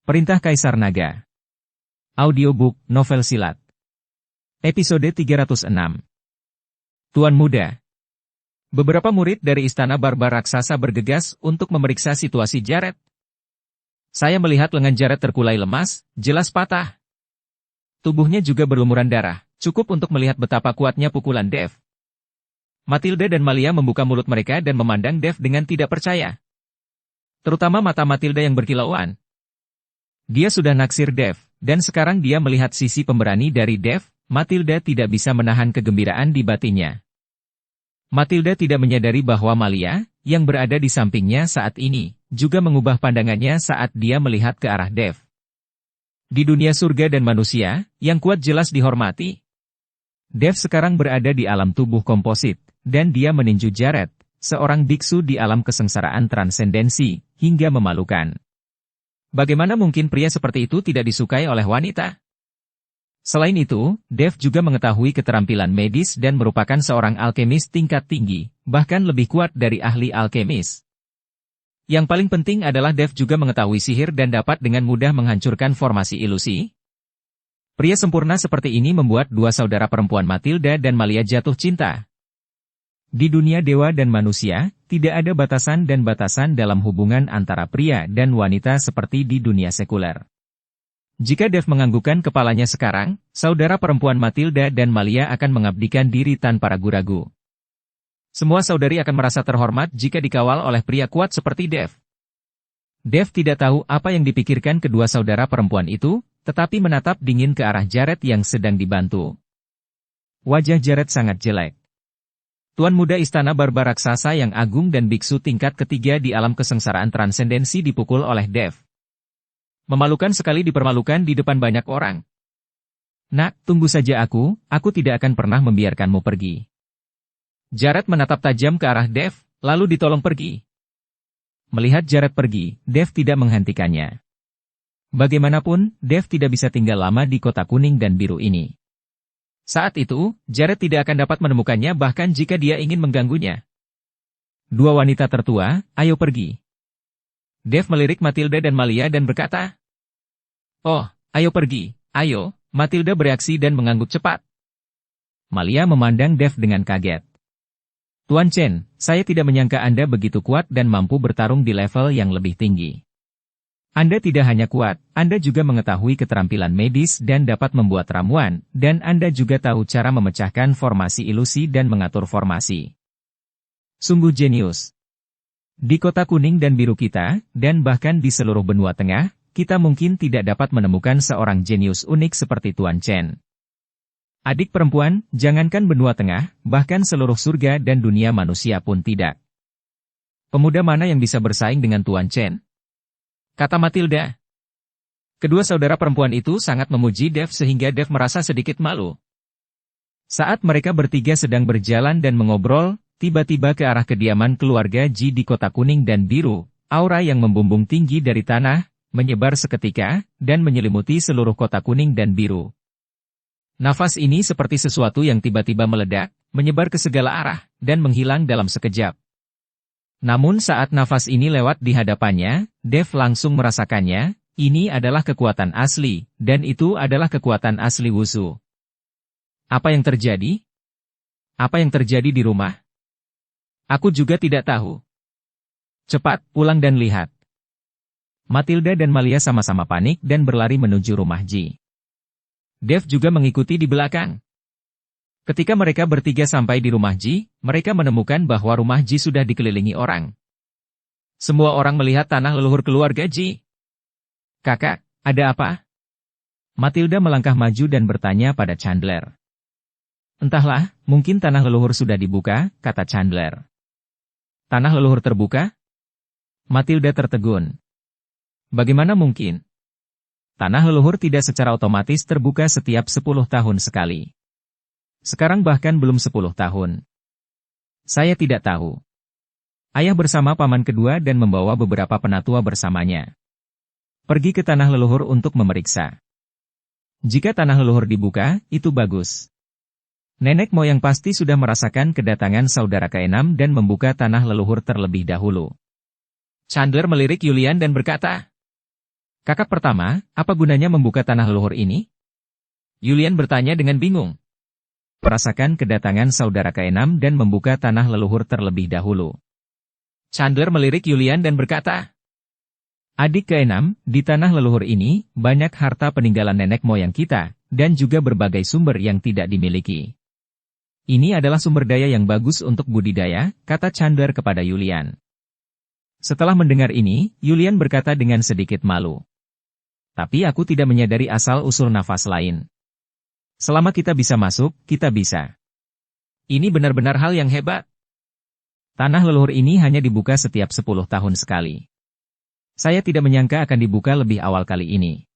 Perintah Kaisar Naga. Audiobook Novel Silat. Episode 306. Tuan Muda. Beberapa murid dari Istana Barbar Raksasa bergegas untuk memeriksa situasi Jared. Saya melihat lengan Jared terkulai lemas, jelas patah. Tubuhnya juga berlumuran darah, cukup untuk melihat betapa kuatnya pukulan Dev. Matilda dan Malia membuka mulut mereka dan memandang Dev dengan tidak percaya. Terutama mata Matilda yang berkilauan. Dia sudah naksir Dev, dan sekarang dia melihat sisi pemberani dari Dev. Matilda tidak bisa menahan kegembiraan di batinnya. Matilda tidak menyadari bahwa Malia, yang berada di sampingnya saat ini, juga mengubah pandangannya saat dia melihat ke arah Dev. Di dunia surga dan manusia, yang kuat jelas dihormati. Dev sekarang berada di alam tubuh komposit, dan dia meninju Jared, seorang biksu di alam kesengsaraan transendensi, hingga memalukan. Bagaimana mungkin pria seperti itu tidak disukai oleh wanita? Selain itu, Dev juga mengetahui keterampilan medis dan merupakan seorang alkemis tingkat tinggi, bahkan lebih kuat dari ahli alkemis. Yang paling penting adalah Dev juga mengetahui sihir dan dapat dengan mudah menghancurkan formasi ilusi. Pria sempurna seperti ini membuat dua saudara perempuan Matilda dan Malia jatuh cinta. Di dunia dewa dan manusia, tidak ada batasan dan batasan dalam hubungan antara pria dan wanita seperti di dunia sekuler. Jika Dev menganggukkan kepalanya sekarang, saudara perempuan Matilda dan Malia akan mengabdikan diri tanpa ragu-ragu. Semua saudari akan merasa terhormat jika dikawal oleh pria kuat seperti Dev. Dev tidak tahu apa yang dipikirkan kedua saudara perempuan itu, tetapi menatap dingin ke arah Jared yang sedang dibantu. Wajah Jared sangat jelek. Tuan muda Istana Barbar Raksasa yang agung dan biksu tingkat ketiga di alam kesengsaraan transendensi dipukul oleh Dev. Memalukan sekali dipermalukan di depan banyak orang. Nak, tunggu saja aku tidak akan pernah membiarkanmu pergi. Jared menatap tajam ke arah Dev, lalu ditolong pergi. Melihat Jared pergi, Dev tidak menghentikannya. Bagaimanapun, Dev tidak bisa tinggal lama di kota kuning dan biru ini. Saat itu, Jared tidak akan dapat menemukannya bahkan jika dia ingin mengganggunya. Dua wanita tertua, ayo pergi. Dev melirik Matilda dan Malia dan berkata, "Oh, ayo pergi, ayo." Matilda bereaksi dan mengangguk cepat. Malia memandang Dev dengan kaget. "Tuan Chen, saya tidak menyangka Anda begitu kuat dan mampu bertarung di level yang lebih tinggi. Anda tidak hanya kuat, Anda juga mengetahui keterampilan medis dan dapat membuat ramuan, dan Anda juga tahu cara memecahkan formasi ilusi dan mengatur formasi. Sungguh jenius. Di kota kuning dan biru kita, dan bahkan di seluruh benua tengah, kita mungkin tidak dapat menemukan seorang jenius unik seperti Tuan Chen. Adik perempuan, jangankan benua tengah, bahkan seluruh surga dan dunia manusia pun tidak. Pemuda mana yang bisa bersaing dengan Tuan Chen?" kata Matilda. Kedua saudara perempuan itu sangat memuji Dev sehingga Dev merasa sedikit malu. Saat mereka bertiga sedang berjalan dan mengobrol, tiba-tiba ke arah kediaman keluarga Ji di kota kuning dan biru, aura yang membumbung tinggi dari tanah, menyebar seketika, dan menyelimuti seluruh kota kuning dan biru. Nafas ini seperti sesuatu yang tiba-tiba meledak, menyebar ke segala arah, dan menghilang dalam sekejap. Namun saat nafas ini lewat di hadapannya, Dev langsung merasakannya, ini adalah kekuatan asli, dan itu adalah kekuatan asli Wushu. Apa yang terjadi? Apa yang terjadi di rumah? Aku juga tidak tahu. Cepat, pulang dan lihat. Matilda dan Malia sama-sama panik dan berlari menuju rumah Ji. Dev juga mengikuti di belakang. Ketika mereka bertiga sampai di rumah Ji, mereka menemukan bahwa rumah Ji sudah dikelilingi orang. Semua orang melihat tanah leluhur keluarga Ji. "Kakak, ada apa?" Matilda melangkah maju dan bertanya pada Chandler. "Entahlah, mungkin tanah leluhur sudah dibuka," kata Chandler. "Tanah leluhur terbuka?" Matilda tertegun. "Bagaimana mungkin? Tanah leluhur tidak secara otomatis terbuka setiap 10 tahun sekali. Sekarang bahkan belum 10 tahun. Saya tidak tahu." Ayah bersama paman kedua dan membawa beberapa penatua bersamanya. Pergi ke tanah leluhur untuk memeriksa. Jika tanah leluhur dibuka, itu bagus. Nenek moyang pasti sudah merasakan kedatangan saudara keenam dan membuka tanah leluhur terlebih dahulu. Chandler melirik Yulian dan berkata, Kakak pertama, apa gunanya membuka tanah leluhur ini? Yulian bertanya dengan bingung. Merasakan kedatangan saudara keenam dan membuka tanah leluhur terlebih dahulu. Chandler melirik Yulian dan berkata, adik keenam, di tanah leluhur ini, banyak harta peninggalan nenek moyang kita, dan juga berbagai sumber yang tidak dimiliki. Ini adalah sumber daya yang bagus untuk budidaya, kata Chandler kepada Yulian. Setelah mendengar ini, Yulian berkata dengan sedikit malu. Tapi aku tidak menyadari asal-usul nafas lain. Selama kita bisa masuk, kita bisa. Ini benar-benar hal yang hebat. Tanah leluhur ini hanya dibuka setiap 10 tahun sekali. Saya tidak menyangka akan dibuka lebih awal kali ini.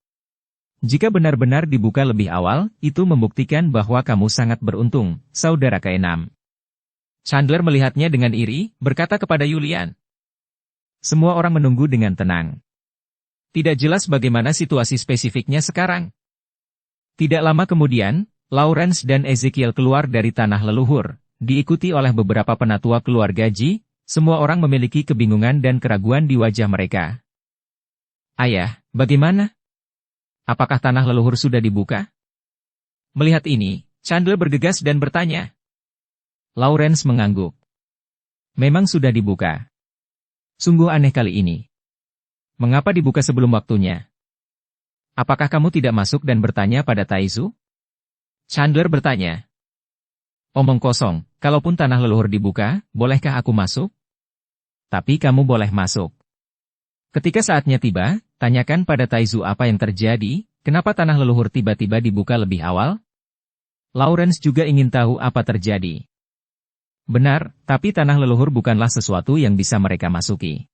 Jika benar-benar dibuka lebih awal, itu membuktikan bahwa kamu sangat beruntung, saudara keenam. Chandler melihatnya dengan iri, berkata kepada Yulian. Semua orang menunggu dengan tenang. Tidak jelas bagaimana situasi spesifiknya sekarang. Tidak lama kemudian, Lawrence dan Ezekiel keluar dari tanah leluhur, diikuti oleh beberapa penatua keluarga Ji. Semua orang memiliki kebingungan dan keraguan di wajah mereka. Ayah, bagaimana? Apakah tanah leluhur sudah dibuka? Melihat ini, Chandler bergegas dan bertanya. Lawrence mengangguk. Memang sudah dibuka. Sungguh aneh kali ini. Mengapa dibuka sebelum waktunya? Apakah kamu tidak masuk dan bertanya pada Taizu? Chandler bertanya. Omong kosong, kalaupun tanah leluhur dibuka, bolehkah aku masuk? Tapi kamu boleh masuk. Ketika saatnya tiba, tanyakan pada Taizu apa yang terjadi, kenapa tanah leluhur tiba-tiba dibuka lebih awal? Lawrence juga ingin tahu apa terjadi. Benar, tapi tanah leluhur bukanlah sesuatu yang bisa mereka masuki.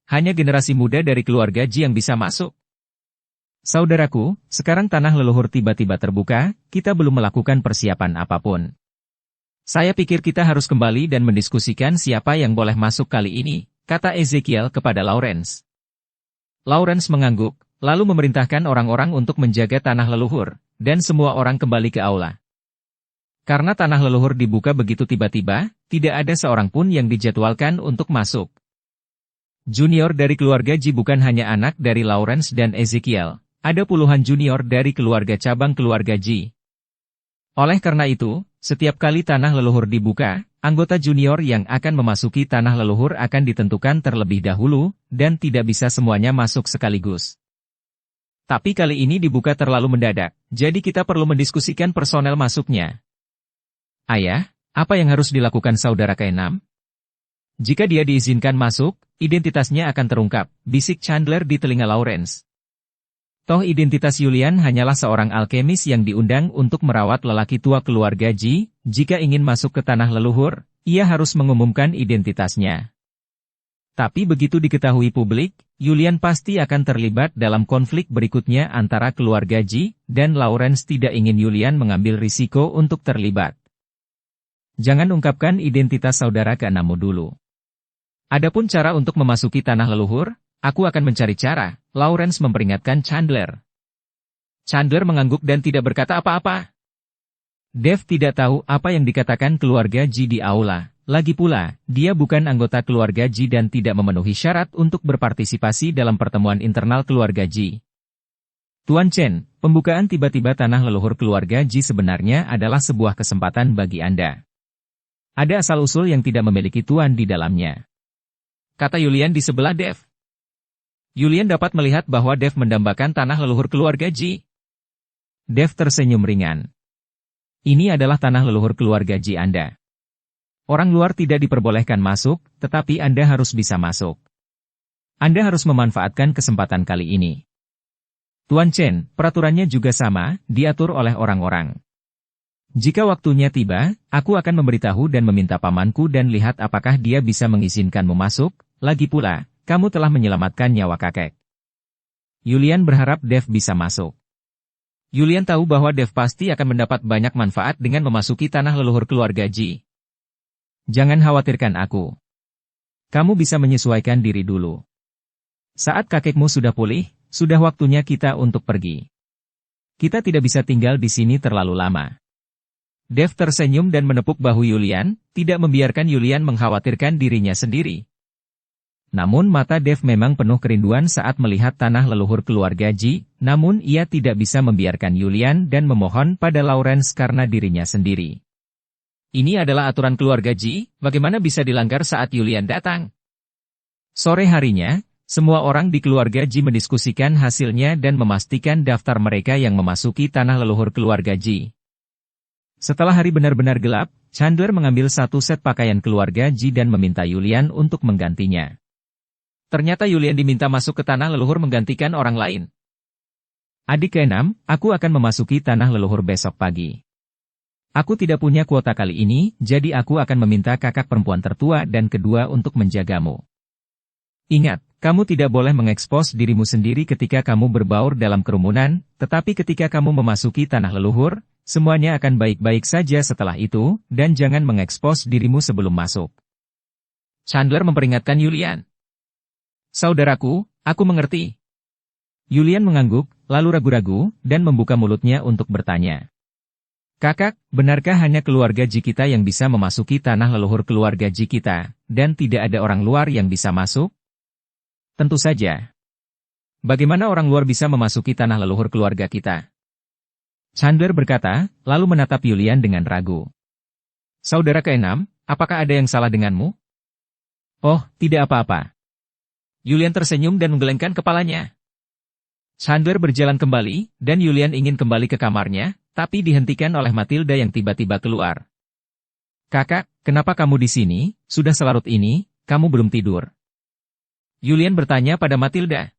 Hanya generasi muda dari keluarga Ji yang bisa masuk. Saudaraku, sekarang tanah leluhur tiba-tiba terbuka, kita belum melakukan persiapan apapun. Saya pikir kita harus kembali dan mendiskusikan siapa yang boleh masuk kali ini, kata Ezekiel kepada Lawrence. Lawrence mengangguk, lalu memerintahkan orang-orang untuk menjaga tanah leluhur, dan semua orang kembali ke aula. Karena tanah leluhur dibuka begitu tiba-tiba, tidak ada seorang pun yang dijadwalkan untuk masuk. Junior dari keluarga Ji bukan hanya anak dari Lawrence dan Ezekiel. Ada puluhan junior dari keluarga cabang keluarga Ji. Oleh karena itu, setiap kali tanah leluhur dibuka, anggota junior yang akan memasuki tanah leluhur akan ditentukan terlebih dahulu, dan tidak bisa semuanya masuk sekaligus. Tapi kali ini dibuka terlalu mendadak, jadi kita perlu mendiskusikan personel masuknya. Ayah, apa yang harus dilakukan saudara keenam? Jika dia diizinkan masuk, identitasnya akan terungkap, bisik Chandler di telinga Lawrence. Toh identitas Yulian hanyalah seorang alkemis yang diundang untuk merawat lelaki tua keluarga Ji. Jika ingin masuk ke tanah leluhur, ia harus mengumumkan identitasnya. Tapi begitu diketahui publik, Yulian pasti akan terlibat dalam konflik berikutnya antara keluarga Ji, dan Lawrence tidak ingin Yulian mengambil risiko untuk terlibat. Jangan ungkapkan identitas saudara keenammu dulu. Adapun cara untuk memasuki tanah leluhur, aku akan mencari cara, Lawrence memperingatkan Chandler. Chandler mengangguk dan tidak berkata apa-apa. Dev tidak tahu apa yang dikatakan keluarga Ji di aula. Lagi pula, dia bukan anggota keluarga Ji dan tidak memenuhi syarat untuk berpartisipasi dalam pertemuan internal keluarga Ji. Tuan Chen, pembukaan tiba-tiba tanah leluhur keluarga Ji sebenarnya adalah sebuah kesempatan bagi Anda. Ada asal-usul yang tidak memiliki tuan di dalamnya. Kata Yulian di sebelah Dev. Yulian dapat melihat bahwa Dev mendambakan tanah leluhur keluarga Ji. Dev tersenyum ringan. Ini adalah tanah leluhur keluarga Ji Anda. Orang luar tidak diperbolehkan masuk, tetapi Anda harus bisa masuk. Anda harus memanfaatkan kesempatan kali ini. Tuan Chen, peraturannya juga sama, diatur oleh orang-orang. Jika waktunya tiba, aku akan memberitahu dan meminta pamanku dan lihat apakah dia bisa mengizinkanmu masuk. Lagi pula, kamu telah menyelamatkan nyawa kakek. Yulian berharap Dev bisa masuk. Yulian tahu bahwa Dev pasti akan mendapat banyak manfaat dengan memasuki tanah leluhur keluarga Ji. Jangan khawatirkan aku. Kamu bisa menyesuaikan diri dulu. Saat kakekmu sudah pulih, sudah waktunya kita untuk pergi. Kita tidak bisa tinggal di sini terlalu lama. Dev tersenyum dan menepuk bahu Yulian, tidak membiarkan Yulian mengkhawatirkan dirinya sendiri. Namun mata Dev memang penuh kerinduan saat melihat tanah leluhur keluarga Ji, namun ia tidak bisa membiarkan Yulian dan memohon pada Lawrence karena dirinya sendiri. Ini adalah aturan keluarga Ji, bagaimana bisa dilanggar saat Yulian datang? Sore harinya, semua orang di keluarga Ji mendiskusikan hasilnya dan memastikan daftar mereka yang memasuki tanah leluhur keluarga Ji. Setelah hari benar-benar gelap, Chandler mengambil satu set pakaian keluarga Ji dan meminta Yulian untuk menggantinya. Ternyata Yulian diminta masuk ke tanah leluhur menggantikan orang lain. Adik ke-6, aku akan memasuki tanah leluhur besok pagi. Aku tidak punya kuota kali ini, jadi aku akan meminta kakak perempuan tertua dan kedua untuk menjagamu. Ingat, kamu tidak boleh mengekspos dirimu sendiri ketika kamu berbaur dalam kerumunan, tetapi ketika kamu memasuki tanah leluhur, semuanya akan baik-baik saja setelah itu, dan jangan mengekspos dirimu sebelum masuk. Chandler memperingatkan Yulian. Saudaraku, aku mengerti. Yulian mengangguk, lalu ragu-ragu, dan membuka mulutnya untuk bertanya. Kakak, benarkah hanya keluarga Ji kita yang bisa memasuki tanah leluhur keluarga Ji kita, dan tidak ada orang luar yang bisa masuk? Tentu saja. Bagaimana orang luar bisa memasuki tanah leluhur keluarga kita? Chandler berkata, lalu menatap Yulian dengan ragu. Saudara ke-6, apakah ada yang salah denganmu? Oh, tidak apa-apa. Yulian tersenyum dan menggelengkan kepalanya. Chandler berjalan kembali, dan Yulian ingin kembali ke kamarnya, tapi dihentikan oleh Matilda yang tiba-tiba keluar. Kakak, kenapa kamu di sini? Sudah selarut ini, kamu belum tidur. Yulian bertanya pada Matilda.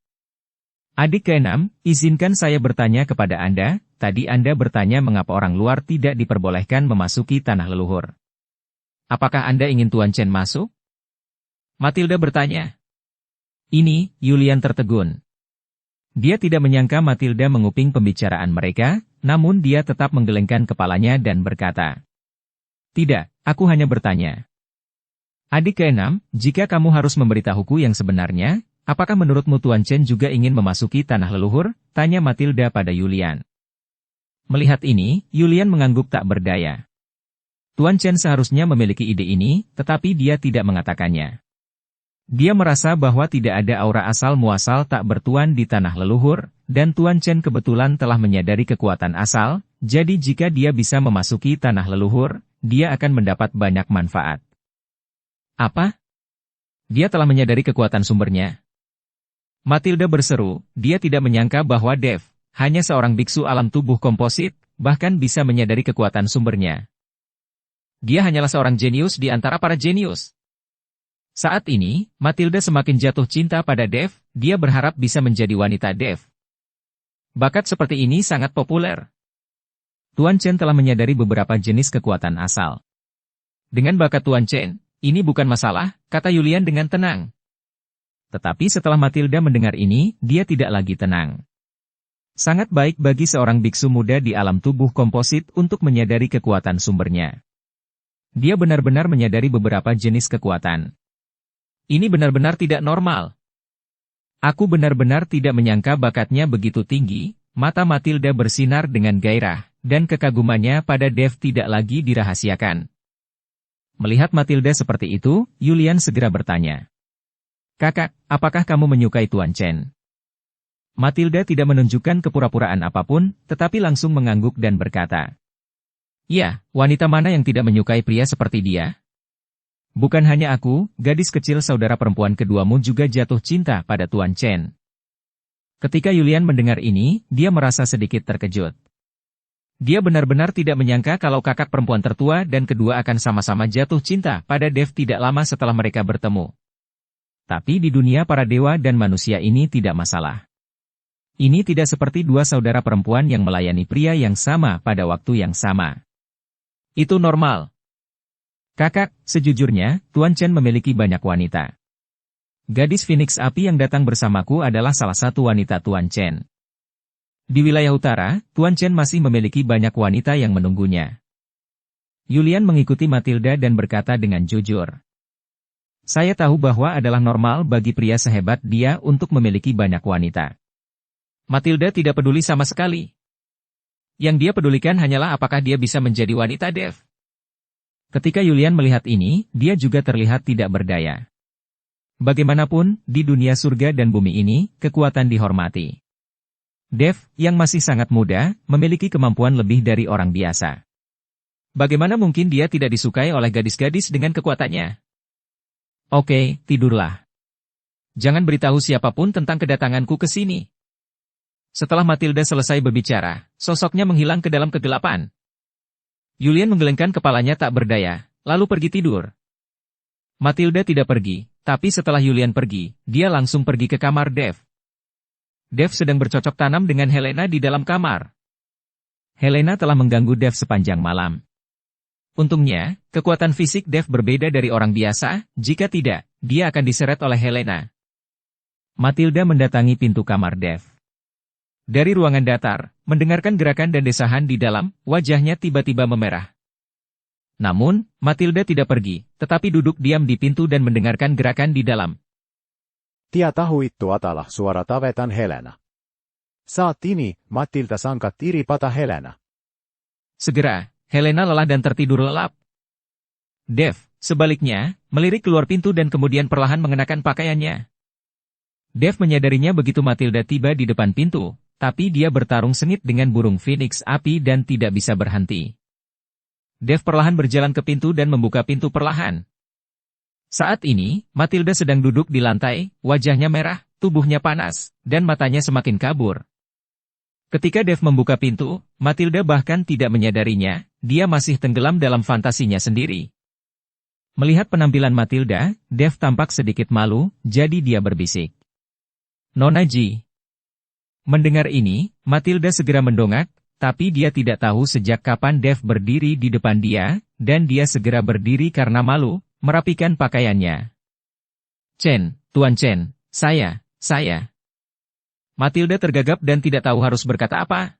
Adik ke-6, izinkan saya bertanya kepada Anda, tadi Anda bertanya mengapa orang luar tidak diperbolehkan memasuki tanah leluhur. Apakah Anda ingin Tuan Chen masuk? Matilda bertanya. Ini, Yulian tertegun. Dia tidak menyangka Matilda menguping pembicaraan mereka, namun dia tetap menggelengkan kepalanya dan berkata. Tidak, aku hanya bertanya. Adik ke-6, jika kamu harus memberitahuku yang sebenarnya, apakah menurutmu Tuan Chen juga ingin memasuki tanah leluhur? Tanya Matilda pada Yulian. Melihat ini, Yulian mengangguk tak berdaya. Tuan Chen seharusnya memiliki ide ini, tetapi dia tidak mengatakannya. Dia merasa bahwa tidak ada aura asal-muasal tak bertuan di tanah leluhur, dan Tuan Chen kebetulan telah menyadari kekuatan asal, jadi jika dia bisa memasuki tanah leluhur, dia akan mendapat banyak manfaat. Apa? Dia telah menyadari kekuatan sumbernya. Matilda berseru, dia tidak menyangka bahwa Dev, hanya seorang biksu alam tubuh komposit, bahkan bisa menyadari kekuatan sumbernya. Dia hanyalah seorang jenius di antara para jenius. Saat ini, Matilda semakin jatuh cinta pada Dev, dia berharap bisa menjadi wanita Dev. Bakat seperti ini sangat populer. Tuan Chen telah menyadari beberapa jenis kekuatan asal. Dengan bakat Tuan Chen, ini bukan masalah, kata Yulian dengan tenang. Tetapi setelah Matilda mendengar ini, dia tidak lagi tenang. Sangat baik bagi seorang biksu muda di alam tubuh komposit untuk menyadari kekuatan sumbernya. Dia benar-benar menyadari beberapa jenis kekuatan. Ini benar-benar tidak normal. Aku benar-benar tidak menyangka bakatnya begitu tinggi, mata Matilda bersinar dengan gairah, dan kekagumannya pada Dev tidak lagi dirahasiakan. Melihat Matilda seperti itu, Yulian segera bertanya. Kakak, apakah kamu menyukai Tuan Chen? Matilda tidak menunjukkan kepura-puraan apapun, tetapi langsung mengangguk dan berkata. Ya, wanita mana yang tidak menyukai pria seperti dia? Bukan hanya aku, gadis kecil saudara perempuan keduamu juga jatuh cinta pada Tuan Chen. Ketika Yulian mendengar ini, dia merasa sedikit terkejut. Dia benar-benar tidak menyangka kalau kakak perempuan tertua dan kedua akan sama-sama jatuh cinta pada Dev tidak lama setelah mereka bertemu. Tapi di dunia para dewa dan manusia ini tidak masalah. Ini tidak seperti dua saudara perempuan yang melayani pria yang sama pada waktu yang sama. Itu normal. Kakak, sejujurnya, Tuan Chen memiliki banyak wanita. Gadis Phoenix Api yang datang bersamaku adalah salah satu wanita Tuan Chen. Di wilayah utara, Tuan Chen masih memiliki banyak wanita yang menunggunya. Yulian mengikuti Matilda dan berkata dengan jujur. Saya tahu bahwa adalah normal bagi pria sehebat dia untuk memiliki banyak wanita. Matilda tidak peduli sama sekali. Yang dia pedulikan hanyalah apakah dia bisa menjadi wanita Dev. Ketika Yulian melihat ini, dia juga terlihat tidak berdaya. Bagaimanapun, di dunia surga dan bumi ini, kekuatan dihormati. Dev, yang masih sangat muda, memiliki kemampuan lebih dari orang biasa. Bagaimana mungkin dia tidak disukai oleh gadis-gadis dengan kekuatannya? Oke, tidurlah. Jangan beritahu siapapun tentang kedatanganku ke sini. Setelah Matilda selesai berbicara, sosoknya menghilang ke dalam kegelapan. Julian menggelengkan kepalanya tak berdaya, lalu pergi tidur. Matilda tidak pergi, tapi setelah Julian pergi, dia langsung pergi ke kamar Dev. Dev sedang bercocok tanam dengan Helena di dalam kamar. Helena telah mengganggu Dev sepanjang malam. Untungnya, kekuatan fisik Dev berbeda dari orang biasa, jika tidak, dia akan diseret oleh Helena. Matilda mendatangi pintu kamar Dev. Dari ruangan datar, mendengarkan gerakan dan desahan di dalam, wajahnya tiba-tiba memerah. Namun, Matilda tidak pergi, tetapi duduk diam di pintu dan mendengarkan gerakan di dalam. Dia tahu itu adalah suara tavetan Helena. Saat ini, Matilda angkat iri patah Helena. Segera, Helena lelah dan tertidur lelap. Dev, sebaliknya, melirik keluar pintu dan kemudian perlahan mengenakan pakaiannya. Dev menyadarinya begitu Matilda tiba di depan pintu, tapi dia bertarung sengit dengan burung phoenix api dan tidak bisa berhenti. Dev perlahan berjalan ke pintu dan membuka pintu perlahan. Saat ini, Matilda sedang duduk di lantai, wajahnya merah, tubuhnya panas, dan matanya semakin kabur. Ketika Dev membuka pintu, Matilda bahkan tidak menyadarinya, dia masih tenggelam dalam fantasinya sendiri. Melihat penampilan Matilda, Dev tampak sedikit malu, jadi dia berbisik. "Nona Ji." Mendengar ini, Matilda segera mendongak, tapi dia tidak tahu sejak kapan Dev berdiri di depan dia, dan dia segera berdiri karena malu, merapikan pakaiannya. "Chen, Tuan Chen, saya. Matilda tergagap dan tidak tahu harus berkata apa.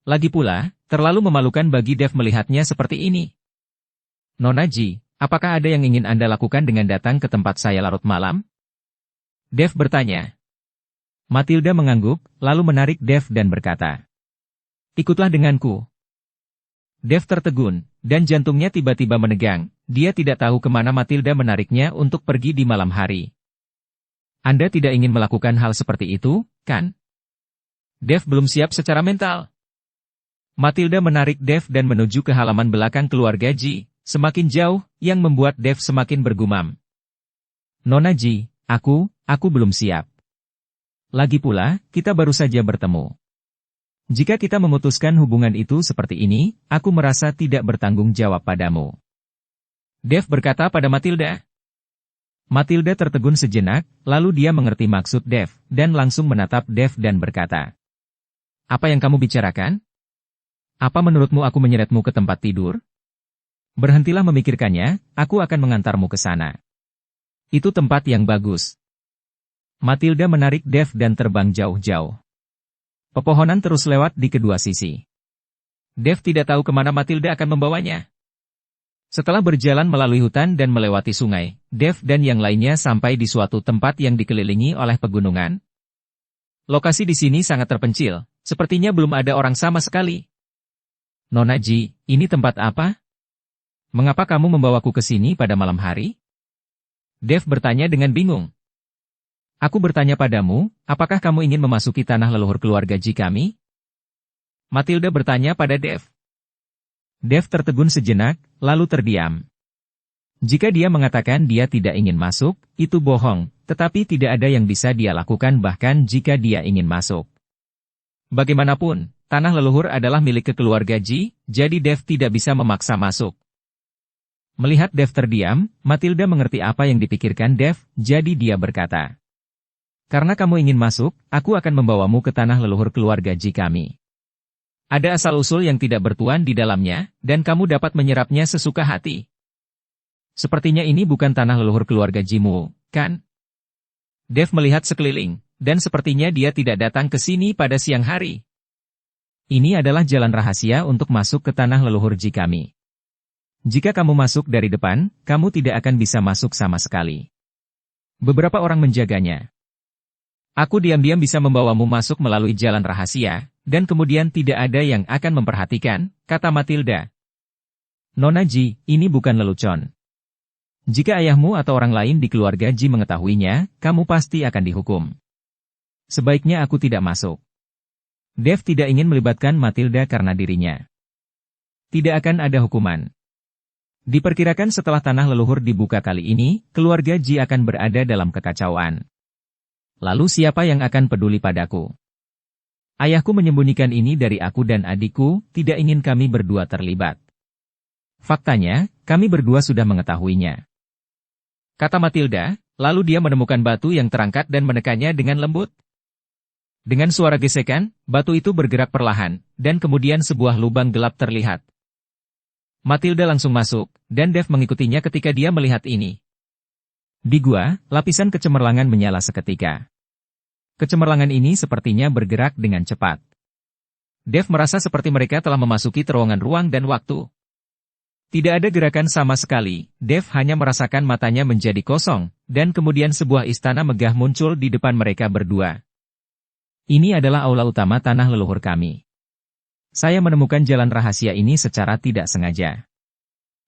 Lagi pula, terlalu memalukan bagi Dev melihatnya seperti ini. "Nona Ji, apakah ada yang ingin Anda lakukan dengan datang ke tempat saya larut malam?" Dev bertanya. Matilda mengangguk, lalu menarik Dev dan berkata, "Ikutlah denganku." Dev tertegun, dan jantungnya tiba-tiba menegang. Dia tidak tahu kemana Matilda menariknya untuk pergi di malam hari. "Anda tidak ingin melakukan hal seperti itu, kan?" Dev belum siap secara mental. Matilda menarik Dev dan menuju ke halaman belakang keluarga Ji, semakin jauh, yang membuat Dev semakin bergumam. "Nona Ji, aku belum siap. Lagi pula, kita baru saja bertemu. Jika kita memutuskan hubungan itu seperti ini, aku merasa tidak bertanggung jawab padamu." Dev berkata pada Matilda. Matilda tertegun sejenak, lalu dia mengerti maksud Dev, dan langsung menatap Dev dan berkata, "Apa yang kamu bicarakan? Apa menurutmu aku menyeretmu ke tempat tidur? Berhentilah memikirkannya, aku akan mengantarmu ke sana. Itu tempat yang bagus." Matilda menarik Dev dan terbang jauh-jauh. Pepohonan terus lewat di kedua sisi. Dev tidak tahu kemana Matilda akan membawanya. Setelah berjalan melalui hutan dan melewati sungai, Dev dan yang lainnya sampai di suatu tempat yang dikelilingi oleh pegunungan. Lokasi di sini sangat terpencil, sepertinya belum ada orang sama sekali. "Nona Ji, ini tempat apa? Mengapa kamu membawaku ke sini pada malam hari?" Dev bertanya dengan bingung. "Aku bertanya padamu, apakah kamu ingin memasuki tanah leluhur keluarga Ji kami?" Matilda bertanya pada Dev. Dev tertegun sejenak, lalu terdiam. Jika dia mengatakan dia tidak ingin masuk, itu bohong, tetapi tidak ada yang bisa dia lakukan bahkan jika dia ingin masuk. Bagaimanapun, tanah leluhur adalah milik keluarga Ji, jadi Dev tidak bisa memaksa masuk. Melihat Dev terdiam, Matilda mengerti apa yang dipikirkan Dev, jadi dia berkata, "Karena kamu ingin masuk, aku akan membawamu ke tanah leluhur keluarga Ji kami. Ada asal-usul yang tidak bertuan di dalamnya, dan kamu dapat menyerapnya sesuka hati. Sepertinya ini bukan tanah leluhur keluarga Jimu, kan?" Dev melihat sekeliling, dan sepertinya dia tidak datang ke sini pada siang hari. "Ini adalah jalan rahasia untuk masuk ke tanah leluhur Ji kami. Jika kamu masuk dari depan, kamu tidak akan bisa masuk sama sekali. Beberapa orang menjaganya. Aku diam-diam bisa membawamu masuk melalui jalan rahasia, dan kemudian tidak ada yang akan memperhatikan," kata Matilda. "Nona Ji, ini bukan lelucon. Jika ayahmu atau orang lain di keluarga Ji mengetahuinya, kamu pasti akan dihukum. Sebaiknya aku tidak masuk. Dev tidak ingin melibatkan Matilda karena dirinya. Tidak akan ada hukuman. Diperkirakan setelah tanah leluhur dibuka kali ini, keluarga Ji akan berada dalam kekacauan. Lalu siapa yang akan peduli padaku? Ayahku menyembunyikan ini dari aku dan adikku, tidak ingin kami berdua terlibat. Faktanya, kami berdua sudah mengetahuinya. Kata Matilda, lalu dia menemukan batu yang terangkat dan menekannya dengan lembut. Dengan suara gesekan, batu itu bergerak perlahan, dan kemudian sebuah lubang gelap terlihat. Matilda langsung masuk, dan Dev mengikutinya ketika dia melihat ini. Di gua, lapisan kecemerlangan menyala seketika. Kecemerlangan ini sepertinya bergerak dengan cepat. Dev merasa seperti mereka telah memasuki terowongan ruang dan waktu. Tidak ada gerakan sama sekali, Dev hanya merasakan matanya menjadi kosong, dan kemudian sebuah istana megah muncul di depan mereka berdua. Ini adalah aula utama tanah leluhur kami. Saya menemukan jalan rahasia ini secara tidak sengaja.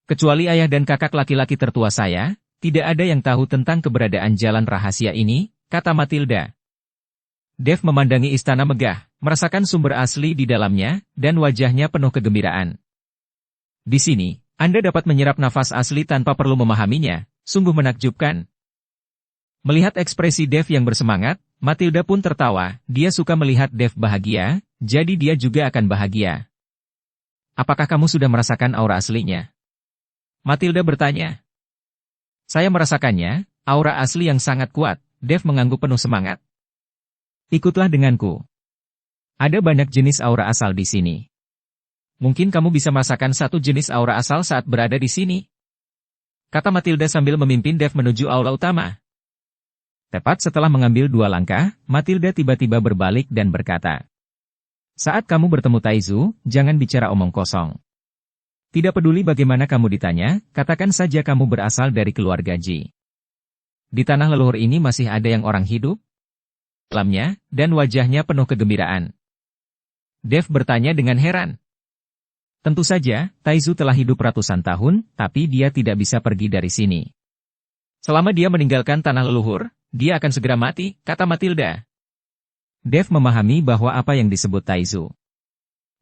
Kecuali ayah dan kakak laki-laki tertua saya, tidak ada yang tahu tentang keberadaan jalan rahasia ini, kata Matilda. Dev memandangi istana megah, merasakan sumber asli di dalamnya, dan wajahnya penuh kegembiraan. Di sini, Anda dapat menyerap nafas asli tanpa perlu memahaminya, sungguh menakjubkan. Melihat ekspresi Dev yang bersemangat, Matilda pun tertawa, dia suka melihat Dev bahagia, jadi dia juga akan bahagia. Apakah kamu sudah merasakan aura aslinya? Matilda bertanya. Saya merasakannya, aura asli yang sangat kuat, Dev mengangguk penuh semangat. Ikutlah denganku. Ada banyak jenis aura asal di sini. Mungkin kamu bisa merasakan satu jenis aura asal saat berada di sini. Kata Matilda sambil memimpin Dev menuju aula utama. Tepat setelah mengambil 2 langkah, Matilda tiba-tiba berbalik dan berkata. Saat kamu bertemu Taizu, jangan bicara omong kosong. Tidak peduli bagaimana kamu ditanya, katakan saja kamu berasal dari keluarga Ji. Di tanah leluhur ini masih ada yang orang hidup? Dalamnya, dan wajahnya penuh kegembiraan. Dev bertanya dengan heran. Tentu saja, Taizu telah hidup ratusan tahun, tapi dia tidak bisa pergi dari sini. Selama dia meninggalkan tanah leluhur, dia akan segera mati, kata Matilda. Dev memahami bahwa apa yang disebut Taizu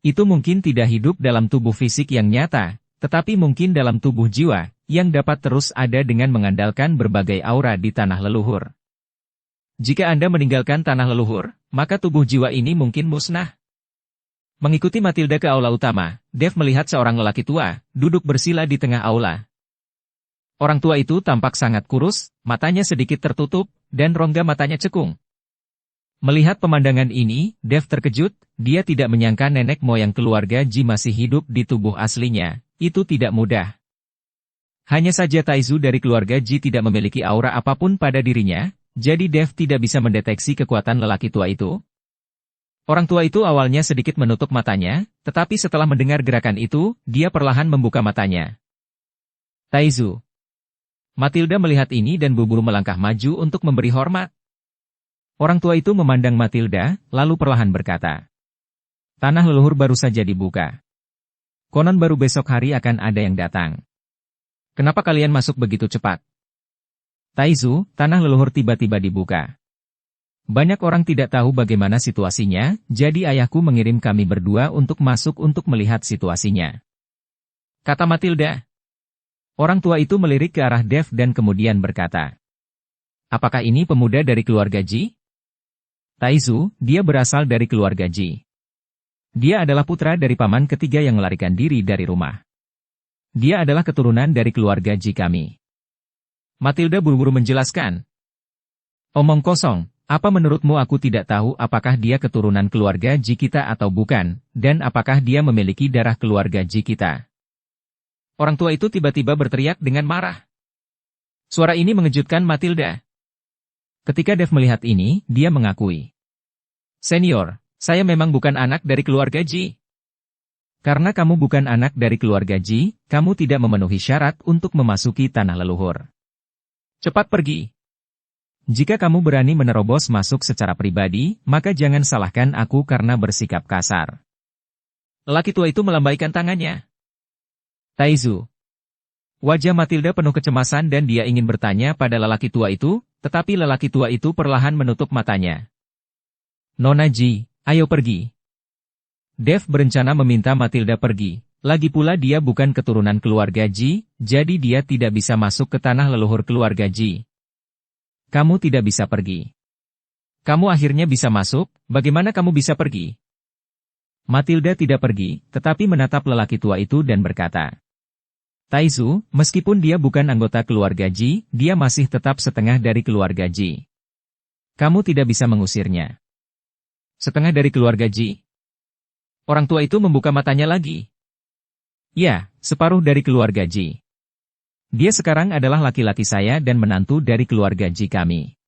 itu mungkin tidak hidup dalam tubuh fisik yang nyata, tetapi mungkin dalam tubuh jiwa, yang dapat terus ada dengan mengandalkan berbagai aura di tanah leluhur. Jika Anda meninggalkan tanah leluhur, maka tubuh jiwa ini mungkin musnah. Mengikuti Matilda ke aula utama, Dev melihat seorang lelaki tua, duduk bersila di tengah aula. Orang tua itu tampak sangat kurus, matanya sedikit tertutup, dan rongga matanya cekung. Melihat pemandangan ini, Dev terkejut, dia tidak menyangka nenek moyang keluarga Ji masih hidup di tubuh aslinya, itu tidak mudah. Hanya saja Taizu dari keluarga Ji tidak memiliki aura apapun pada dirinya, jadi Dev tidak bisa mendeteksi kekuatan lelaki tua itu. Orang tua itu awalnya sedikit menutup matanya, tetapi setelah mendengar gerakan itu, dia perlahan membuka matanya. Taizu. Matilda melihat ini dan buru-buru melangkah maju untuk memberi hormat. Orang tua itu memandang Matilda, lalu perlahan berkata. Tanah leluhur baru saja dibuka. Konon baru besok hari akan ada yang datang. Kenapa kalian masuk begitu cepat? Taizu, tanah leluhur tiba-tiba dibuka. Banyak orang tidak tahu bagaimana situasinya, jadi ayahku mengirim kami berdua untuk masuk untuk melihat situasinya. Kata Matilda. Orang tua itu melirik ke arah Dev dan kemudian berkata. Apakah ini pemuda dari keluarga Ji? Taizu, dia berasal dari keluarga Ji. Dia adalah putra dari paman ketiga yang melarikan diri dari rumah. Dia adalah keturunan dari keluarga Ji kami. Matilda buru-buru menjelaskan. Omong kosong. Apa menurutmu aku tidak tahu apakah dia keturunan keluarga Ji kita atau bukan, dan apakah dia memiliki darah keluarga Ji kita? Orang tua itu tiba-tiba berteriak dengan marah. Suara ini mengejutkan Matilda. Ketika Dev melihat ini, dia mengakui. Senior, saya memang bukan anak dari keluarga Ji. Karena kamu bukan anak dari keluarga Ji, kamu tidak memenuhi syarat untuk memasuki tanah leluhur. Cepat pergi. Jika kamu berani menerobos masuk secara pribadi, maka jangan salahkan aku karena bersikap kasar. Lelaki tua itu melambaikan tangannya. Taizu. Wajah Matilda penuh kecemasan dan dia ingin bertanya pada lelaki tua itu, tetapi lelaki tua itu perlahan menutup matanya. Nona Ji, ayo pergi. Dev berencana meminta Matilda pergi. Lagi pula dia bukan keturunan keluarga Ji, jadi dia tidak bisa masuk ke tanah leluhur keluarga Ji. Kamu tidak bisa pergi. Kamu akhirnya bisa masuk, bagaimana kamu bisa pergi? Matilda tidak pergi, tetapi menatap lelaki tua itu dan berkata, Taizu, meskipun dia bukan anggota keluarga Ji, dia masih tetap setengah dari keluarga Ji. Kamu tidak bisa mengusirnya. Setengah dari keluarga Ji. Orang tua itu membuka matanya lagi. Ya, separuh dari keluarga Ji. Dia sekarang adalah laki-laki saya dan menantu dari keluarga Ji kami.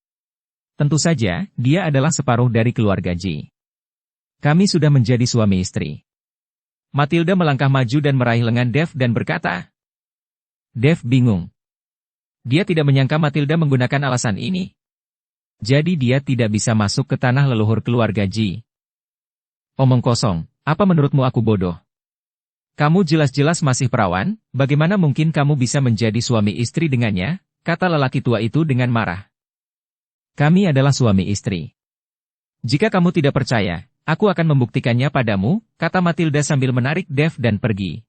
Tentu saja, dia adalah separuh dari keluarga Ji. Kami sudah menjadi suami istri. Matilda melangkah maju dan meraih lengan Dev dan berkata. Dev bingung. Dia tidak menyangka Matilda menggunakan alasan ini. Jadi dia tidak bisa masuk ke tanah leluhur keluarga Ji. Omong kosong, apa menurutmu aku bodoh? Kamu jelas-jelas masih perawan, bagaimana mungkin kamu bisa menjadi suami istri dengannya? Kata lelaki tua itu dengan marah. Kami adalah suami istri. Jika kamu tidak percaya, aku akan membuktikannya padamu, kata Matilda sambil menarik Dev dan pergi.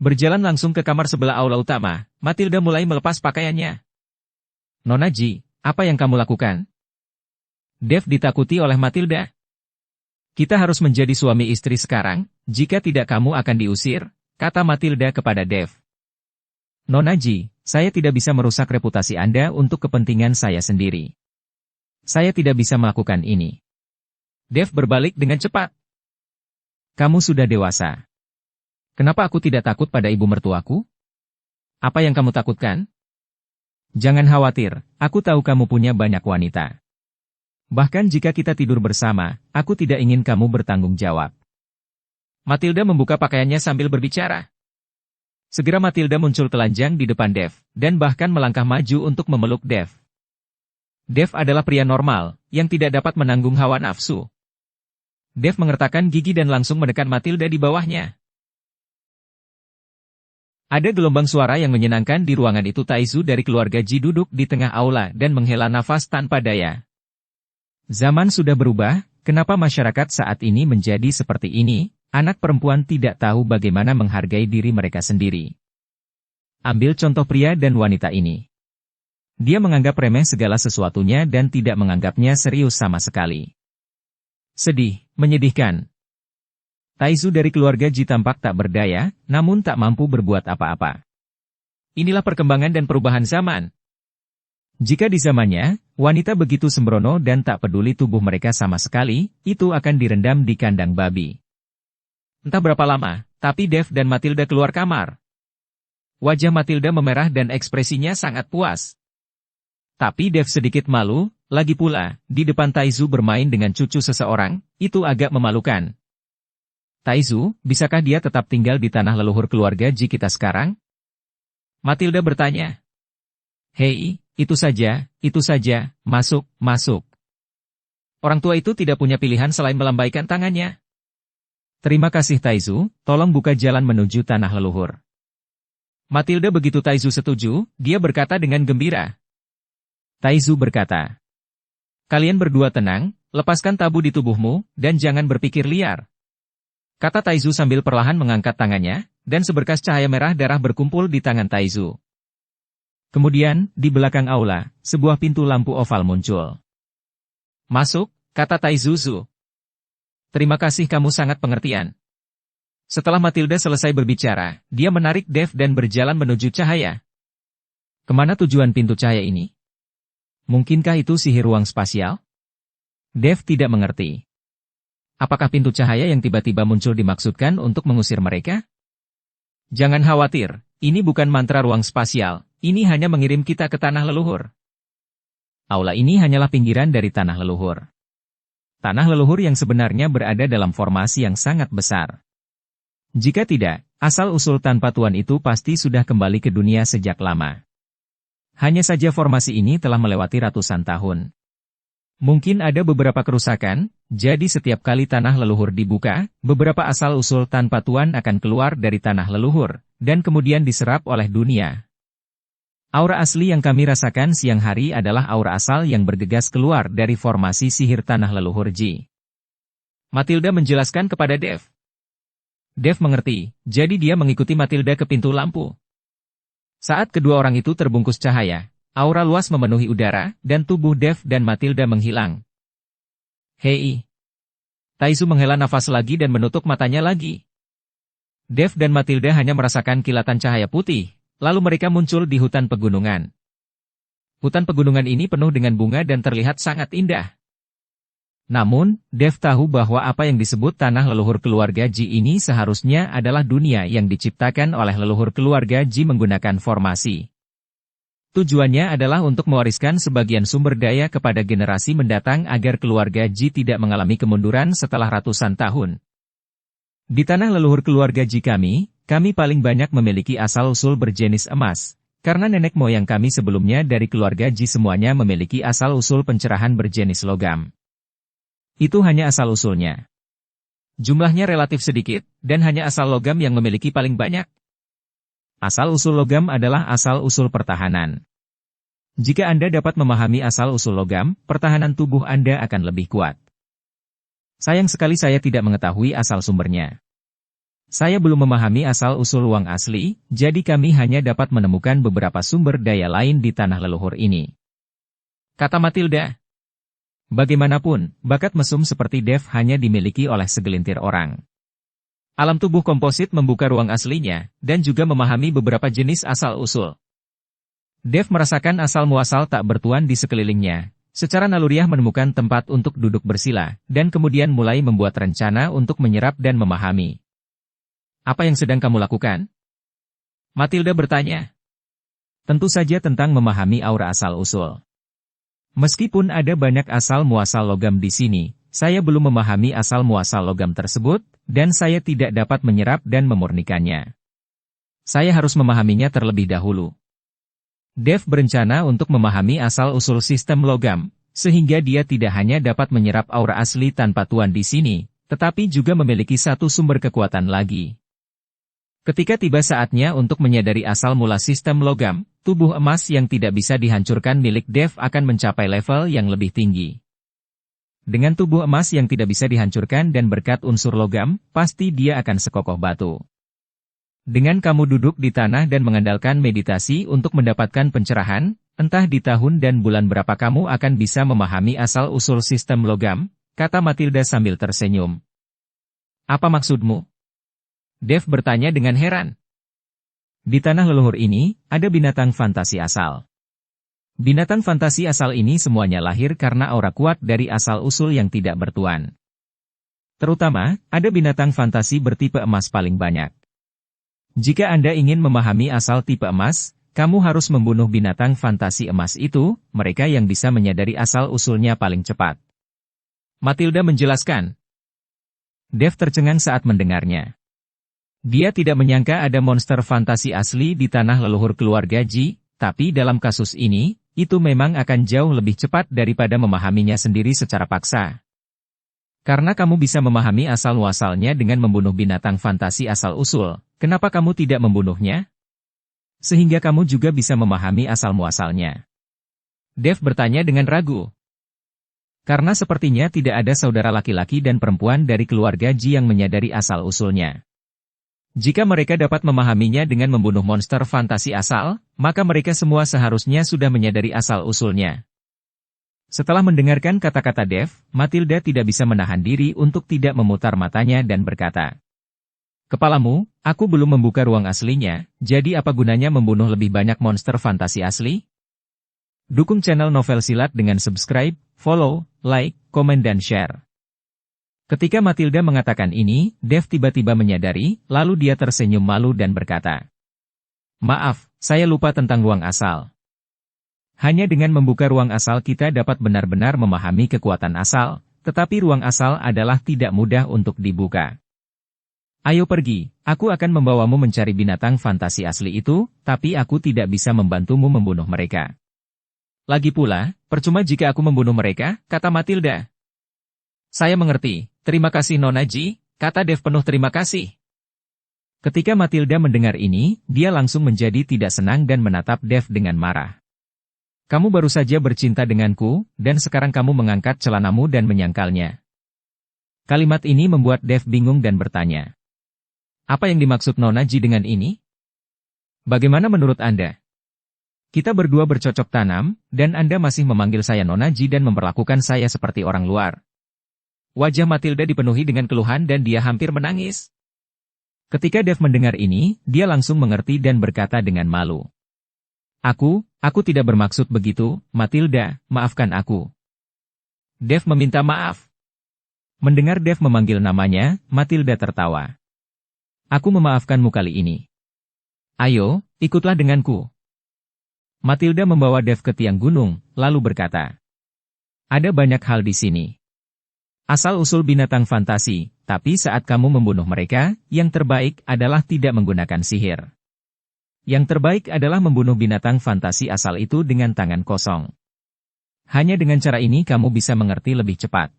Berjalan langsung ke kamar sebelah aula utama, Matilda mulai melepas pakaiannya. Nona Ji, apa yang kamu lakukan? Dev ditakuti oleh Matilda. Kita harus menjadi suami istri sekarang, jika tidak kamu akan diusir, kata Matilda kepada Dev. Nona Ji, saya tidak bisa merusak reputasi Anda untuk kepentingan saya sendiri. Saya tidak bisa melakukan ini. Dev berbalik dengan cepat. Kamu sudah dewasa. Kenapa aku tidak takut pada ibu mertuaku? Apa yang kamu takutkan? Jangan khawatir, aku tahu kamu punya banyak wanita. Bahkan jika kita tidur bersama, aku tidak ingin kamu bertanggung jawab. Matilda membuka pakaiannya sambil berbicara. Segera Matilda muncul telanjang di depan Dev, dan bahkan melangkah maju untuk memeluk Dev. Dev adalah pria normal, yang tidak dapat menanggung hawa nafsu. Dev mengertakkan gigi dan langsung mendekat Matilda di bawahnya. Ada gelombang suara yang menyenangkan di ruangan itu. Taizu dari keluarga Ji duduk di tengah aula dan menghela nafas tanpa daya. Zaman sudah berubah, kenapa masyarakat saat ini menjadi seperti ini? Anak perempuan tidak tahu bagaimana menghargai diri mereka sendiri. Ambil contoh pria dan wanita ini. Dia menganggap remeh segala sesuatunya dan tidak menganggapnya serius sama sekali. Sedih, menyedihkan. Taizu dari keluarga Ji tampak tak berdaya, namun tak mampu berbuat apa-apa. Inilah perkembangan dan perubahan zaman. Jika di zamannya, wanita begitu sembrono dan tak peduli tubuh mereka sama sekali, itu akan direndam di kandang babi. Entah berapa lama, tapi Dev dan Matilda keluar kamar. Wajah Matilda memerah dan ekspresinya sangat puas. Tapi Dev sedikit malu, lagi pula, di depan Taizu bermain dengan cucu seseorang, itu agak memalukan. Taizu, bisakah dia tetap tinggal di tanah leluhur keluarga Ji kita sekarang? Matilda bertanya. Hei, itu saja, masuk, masuk. Orang tua itu tidak punya pilihan selain melambaikan tangannya. Terima kasih Taizu, tolong buka jalan menuju tanah leluhur. Matilda begitu Taizu setuju, dia berkata dengan gembira. Taizu berkata, kalian berdua tenang, lepaskan tabu di tubuhmu, dan jangan berpikir liar. Kata Taizu sambil perlahan mengangkat tangannya, dan seberkas cahaya merah darah berkumpul di tangan Taizu. Kemudian, di belakang aula, sebuah pintu lampu oval muncul. Masuk, kata Taizu. Terima kasih kamu sangat pengertian. Setelah Matilda selesai berbicara, dia menarik Dev dan berjalan menuju cahaya. Kemana tujuan pintu cahaya ini? Mungkinkah itu sihir ruang spasial? Dev tidak mengerti. Apakah pintu cahaya yang tiba-tiba muncul dimaksudkan untuk mengusir mereka? Jangan khawatir, ini bukan mantra ruang spasial, ini hanya mengirim kita ke tanah leluhur. Aula ini hanyalah pinggiran dari tanah leluhur. Tanah leluhur yang sebenarnya berada dalam formasi yang sangat besar. Jika tidak, asal-usul tanpa tuan itu pasti sudah kembali ke dunia sejak lama. Hanya saja formasi ini telah melewati ratusan tahun. Mungkin ada beberapa kerusakan, Jadi setiap kali tanah leluhur dibuka, beberapa asal-usul tanpa tuan akan keluar dari tanah leluhur, dan kemudian diserap oleh dunia. Aura asli yang kami rasakan siang hari adalah aura asal yang bergegas keluar dari formasi sihir tanah leluhur Ji. Matilda menjelaskan kepada Dev. Dev mengerti, jadi dia mengikuti Matilda ke pintu lampu. Saat kedua orang itu terbungkus cahaya, aura luas memenuhi udara, dan tubuh Dev dan Matilda menghilang. Hei! Taisu menghela nafas lagi dan menutup matanya lagi. Dev dan Matilda hanya merasakan kilatan cahaya putih, lalu mereka muncul di hutan pegunungan. Hutan pegunungan ini penuh dengan bunga dan terlihat sangat indah. Namun, Dev tahu bahwa apa yang disebut tanah leluhur keluarga Ji ini seharusnya adalah dunia yang diciptakan oleh leluhur keluarga Ji menggunakan formasi. Tujuannya adalah untuk mewariskan sebagian sumber daya kepada generasi mendatang agar keluarga Ji tidak mengalami kemunduran setelah ratusan tahun. Di tanah leluhur keluarga Ji kami paling banyak memiliki asal-usul berjenis emas, karena nenek moyang kami sebelumnya dari keluarga Ji semuanya memiliki asal-usul pencerahan berjenis logam. Itu hanya asal-usulnya. Jumlahnya relatif sedikit, dan hanya asal logam yang memiliki paling banyak. Asal-usul logam adalah asal-usul pertahanan. Jika Anda dapat memahami asal-usul logam, pertahanan tubuh Anda akan lebih kuat. Sayang sekali saya tidak mengetahui asal sumbernya. Saya belum memahami asal-usul uang asli, jadi kami hanya dapat menemukan beberapa sumber daya lain di tanah leluhur ini. Kata Matilda. Bagaimanapun, bakat mesum seperti Dev hanya dimiliki oleh segelintir orang. Alam tubuh komposit membuka ruang aslinya, dan juga memahami beberapa jenis asal-usul. Dev merasakan asal-muasal tak bertuan di sekelilingnya, secara naluriah menemukan tempat untuk duduk bersila, dan kemudian mulai membuat rencana untuk menyerap dan memahami. Apa yang sedang kamu lakukan? Matilda bertanya. Tentu saja tentang memahami aura asal-usul. Meskipun ada banyak asal-muasal logam di sini, saya belum memahami asal-muasal logam tersebut, dan saya tidak dapat menyerap dan memurnikannya. Saya harus memahaminya terlebih dahulu. Dev berencana untuk memahami asal-usul sistem logam, sehingga dia tidak hanya dapat menyerap aura asli tanpa tuan di sini, tetapi juga memiliki satu sumber kekuatan lagi. Ketika tiba saatnya untuk menyadari asal mula sistem logam, tubuh emas yang tidak bisa dihancurkan milik Dev akan mencapai level yang lebih tinggi. Dengan tubuh emas yang tidak bisa dihancurkan dan berkat unsur logam, pasti dia akan sekokoh batu. Dengan kamu duduk di tanah dan mengandalkan meditasi untuk mendapatkan pencerahan, entah di tahun dan bulan berapa kamu akan bisa memahami asal-usul sistem logam, kata Matilda sambil tersenyum. Apa maksudmu? Dev bertanya dengan heran. Di tanah leluhur ini, ada binatang fantasi asal. Binatang fantasi asal ini semuanya lahir karena aura kuat dari asal-usul yang tidak bertuan. Terutama, ada binatang fantasi bertipe emas paling banyak. Jika Anda ingin memahami asal tipe emas, kamu harus membunuh binatang fantasi emas itu, mereka yang bisa menyadari asal-usulnya paling cepat. Matilda menjelaskan. Dev tercengang saat mendengarnya. Dia tidak menyangka ada monster fantasi asli di tanah leluhur keluarga Ji, tapi dalam kasus ini, itu memang akan jauh lebih cepat daripada memahaminya sendiri secara paksa. Karena kamu bisa memahami asal-muasalnya dengan membunuh binatang fantasi asal-usul, kenapa kamu tidak membunuhnya? Sehingga kamu juga bisa memahami asal-muasalnya. Dev bertanya dengan ragu. Karena sepertinya tidak ada saudara laki-laki dan perempuan dari keluarga Ji yang menyadari asal-usulnya. Jika mereka dapat memahaminya dengan membunuh monster fantasi asal, maka mereka semua seharusnya sudah menyadari asal-usulnya. Setelah mendengarkan kata-kata Dev, Matilda tidak bisa menahan diri untuk tidak memutar matanya dan berkata, "Kepalamu, aku belum membuka ruang aslinya, jadi apa gunanya membunuh lebih banyak monster fantasi asli?" Dukung channel Novel Silat dengan subscribe, follow, like, komen dan share. Ketika Matilda mengatakan ini, Dev tiba-tiba menyadari, lalu dia tersenyum malu dan berkata, "Maaf, saya lupa tentang ruang asal. Hanya dengan membuka ruang asal kita dapat benar-benar memahami kekuatan asal, tetapi ruang asal adalah tidak mudah untuk dibuka. Ayo pergi, aku akan membawamu mencari binatang fantasi asli itu, tapi aku tidak bisa membantumu membunuh mereka. Lagi pula, percuma jika aku membunuh mereka," kata Matilda. Saya mengerti, terima kasih Nona Ji, kata Dev penuh terima kasih. Ketika Matilda mendengar ini, dia langsung menjadi tidak senang dan menatap Dev dengan marah. Kamu baru saja bercinta denganku, dan sekarang kamu mengangkat celanamu dan menyangkalnya. Kalimat ini membuat Dev bingung dan bertanya. Apa yang dimaksud Nona Ji dengan ini? Bagaimana menurut Anda? Kita berdua bercocok tanam, dan Anda masih memanggil saya Nona Ji dan memperlakukan saya seperti orang luar. Wajah Matilda dipenuhi dengan keluhan dan dia hampir menangis. Ketika Dev mendengar ini, dia langsung mengerti dan berkata dengan malu. Aku tidak bermaksud begitu, Matilda, maafkan aku. Dev meminta maaf. Mendengar Dev memanggil namanya, Matilda tertawa. Aku memaafkanmu kali ini. Ayo, ikutlah denganku. Matilda membawa Dev ke tiang gunung, lalu berkata. Ada banyak hal di sini. Asal-usul binatang fantasi, tapi saat kamu membunuh mereka, yang terbaik adalah tidak menggunakan sihir. Yang terbaik adalah membunuh binatang fantasi asal itu dengan tangan kosong. Hanya dengan cara ini kamu bisa mengerti lebih cepat.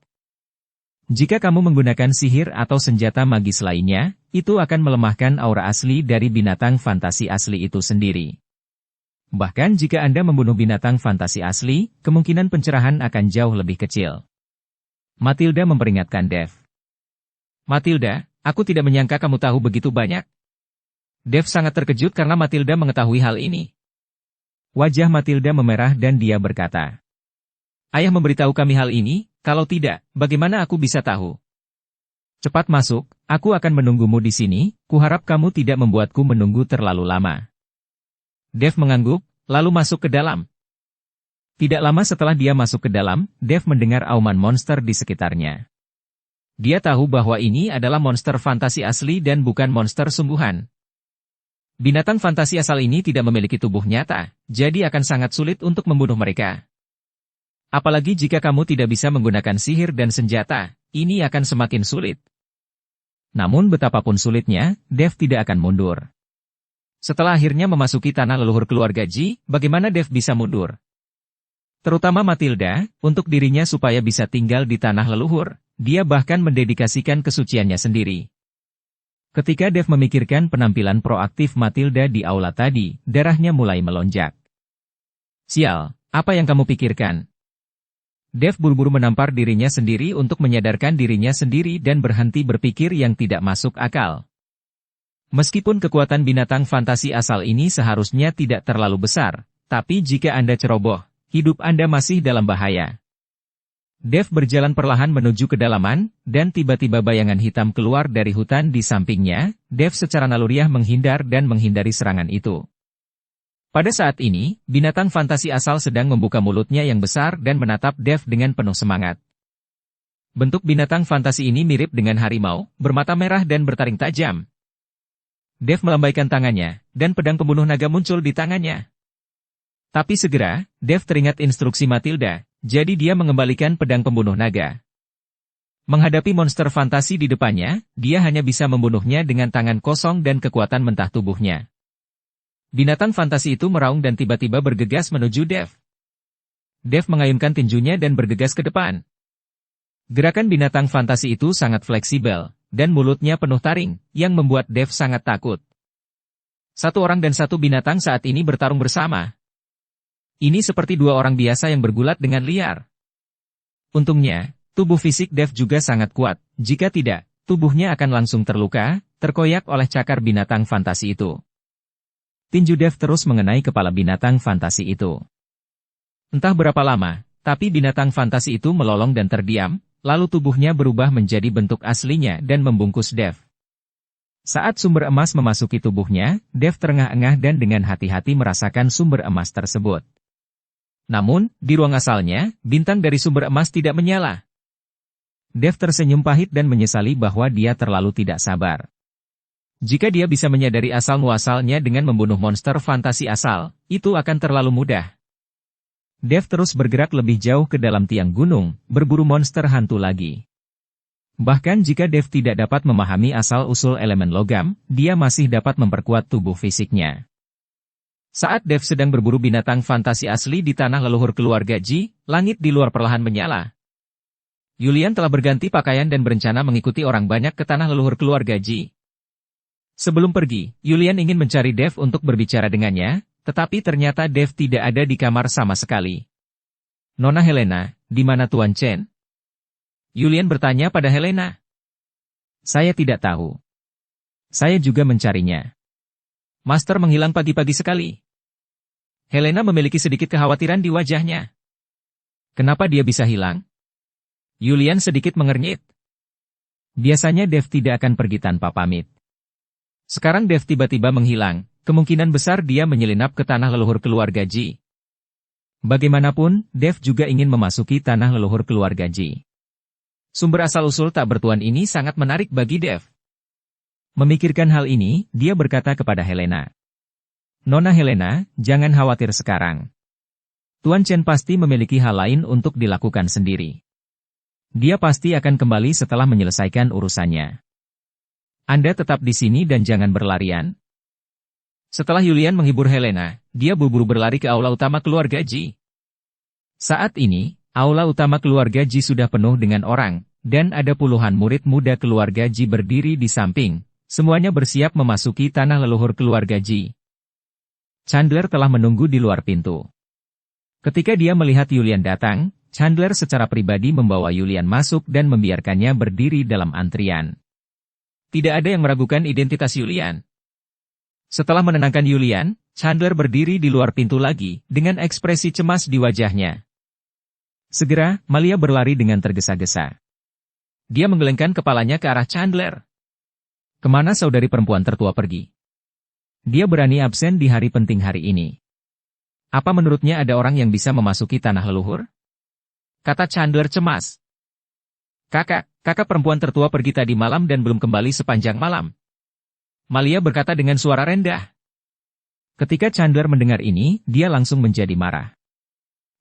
Jika kamu menggunakan sihir atau senjata magis lainnya, itu akan melemahkan aura asli dari binatang fantasi asli itu sendiri. Bahkan jika Anda membunuh binatang fantasi asli, kemungkinan pencerahan akan jauh lebih kecil. Matilda memperingatkan Dev. Matilda, aku tidak menyangka kamu tahu begitu banyak. Dev sangat terkejut karena Matilda mengetahui hal ini. Wajah Matilda memerah dan dia berkata. Ayah memberitahu kami hal ini, kalau tidak, bagaimana aku bisa tahu? Cepat masuk, aku akan menunggumu di sini, kuharap kamu tidak membuatku menunggu terlalu lama. Dev mengangguk, lalu masuk ke dalam. Tidak lama setelah dia masuk ke dalam, Dev mendengar auman monster di sekitarnya. Dia tahu bahwa ini adalah monster fantasi asli dan bukan monster sungguhan. Binatang fantasi asal ini tidak memiliki tubuh nyata, jadi akan sangat sulit untuk membunuh mereka. Apalagi jika kamu tidak bisa menggunakan sihir dan senjata, ini akan semakin sulit. Namun betapapun sulitnya, Dev tidak akan mundur. Setelah akhirnya memasuki tanah leluhur keluarga Ji, bagaimana Dev bisa mundur? Terutama Matilda, untuk dirinya supaya bisa tinggal di tanah leluhur, dia bahkan mendedikasikan kesuciannya sendiri. Ketika Dev memikirkan penampilan proaktif Matilda di aula tadi, darahnya mulai melonjak. Sial, apa yang kamu pikirkan? Dev buru-buru menampar dirinya sendiri untuk menyadarkan dirinya sendiri dan berhenti berpikir yang tidak masuk akal. Meskipun kekuatan binatang fantasi asal ini seharusnya tidak terlalu besar, tapi jika Anda ceroboh, hidup Anda masih dalam bahaya. Dev berjalan perlahan menuju kedalaman, dan tiba-tiba bayangan hitam keluar dari hutan di sampingnya. Dev secara naluriah menghindar dan menghindari serangan itu. Pada saat ini, binatang fantasi asal sedang membuka mulutnya yang besar dan menatap Dev dengan penuh semangat. Bentuk binatang fantasi ini mirip dengan harimau, bermata merah dan bertaring tajam. Dev melambaikan tangannya, dan pedang pembunuh naga muncul di tangannya. Tapi segera, Dev teringat instruksi Matilda, jadi dia mengembalikan pedang pembunuh naga. Menghadapi monster fantasi di depannya, dia hanya bisa membunuhnya dengan tangan kosong dan kekuatan mentah tubuhnya. Binatang fantasi itu meraung dan tiba-tiba bergegas menuju Dev. Dev mengayunkan tinjunya dan bergegas ke depan. Gerakan binatang fantasi itu sangat fleksibel, dan mulutnya penuh taring, yang membuat Dev sangat takut. Satu orang dan satu binatang saat ini bertarung bersama. Ini seperti dua orang biasa yang bergulat dengan liar. Untungnya, tubuh fisik Dev juga sangat kuat, jika tidak, tubuhnya akan langsung terluka, terkoyak oleh cakar binatang fantasi itu. Tinju Dev terus mengenai kepala binatang fantasi itu. Entah berapa lama, tapi binatang fantasi itu melolong dan terdiam, lalu tubuhnya berubah menjadi bentuk aslinya dan membungkus Dev. Saat sumber emas memasuki tubuhnya, Dev terengah-engah dan dengan hati-hati merasakan sumber emas tersebut. Namun, di ruang asalnya, bintang dari sumber emas tidak menyala. Dev tersenyum pahit dan menyesali bahwa dia terlalu tidak sabar. Jika dia bisa menyadari asal-muasalnya dengan membunuh monster fantasi asal, itu akan terlalu mudah. Dev terus bergerak lebih jauh ke dalam tiang gunung, berburu monster hantu lagi. Bahkan jika Dev tidak dapat memahami asal-usul elemen logam, dia masih dapat memperkuat tubuh fisiknya. Saat Dev sedang berburu binatang fantasi asli di tanah leluhur keluarga Ji, langit di luar perlahan menyala. Yulian telah berganti pakaian dan berencana mengikuti orang banyak ke tanah leluhur keluarga Ji. Sebelum pergi, Yulian ingin mencari Dev untuk berbicara dengannya, tetapi ternyata Dev tidak ada di kamar sama sekali. Nona Helena, di mana Tuan Chen? Yulian bertanya pada Helena. Saya tidak tahu. Saya juga mencarinya. Master menghilang pagi-pagi sekali. Helena memiliki sedikit kekhawatiran di wajahnya. Kenapa dia bisa hilang? Yulian sedikit mengernyit. Biasanya Dev tidak akan pergi tanpa pamit. Sekarang Dev tiba-tiba menghilang, kemungkinan besar dia menyelinap ke tanah leluhur keluarga Ji. Bagaimanapun, Dev juga ingin memasuki tanah leluhur keluarga Ji. Sumber asal-usul tak bertuan ini sangat menarik bagi Dev. Memikirkan hal ini, dia berkata kepada Helena. Nona Helena, jangan khawatir sekarang. Tuan Chen pasti memiliki hal lain untuk dilakukan sendiri. Dia pasti akan kembali setelah menyelesaikan urusannya. Anda tetap di sini dan jangan berlarian. Setelah Yulian menghibur Helena, dia buru-buru berlari ke aula utama keluarga Ji. Saat ini, aula utama keluarga Ji sudah penuh dengan orang, dan ada puluhan murid muda keluarga Ji berdiri di samping. Semuanya bersiap memasuki tanah leluhur keluarga Ji. Chandler telah menunggu di luar pintu. Ketika dia melihat Yulian datang, Chandler secara pribadi membawa Yulian masuk dan membiarkannya berdiri dalam antrian. Tidak ada yang meragukan identitas Yulian. Setelah menenangkan Yulian, Chandler berdiri di luar pintu lagi, dengan ekspresi cemas di wajahnya. Segera, Malia berlari dengan tergesa-gesa. Dia menggelengkan kepalanya ke arah Chandler. Kemana saudari perempuan tertua pergi? Dia berani absen di hari penting hari ini. Apa menurutnya ada orang yang bisa memasuki tanah leluhur? Kata Chandler cemas. Kakak perempuan tertua pergi tadi malam dan belum kembali sepanjang malam. Malia berkata dengan suara rendah. Ketika Chandler mendengar ini, dia langsung menjadi marah.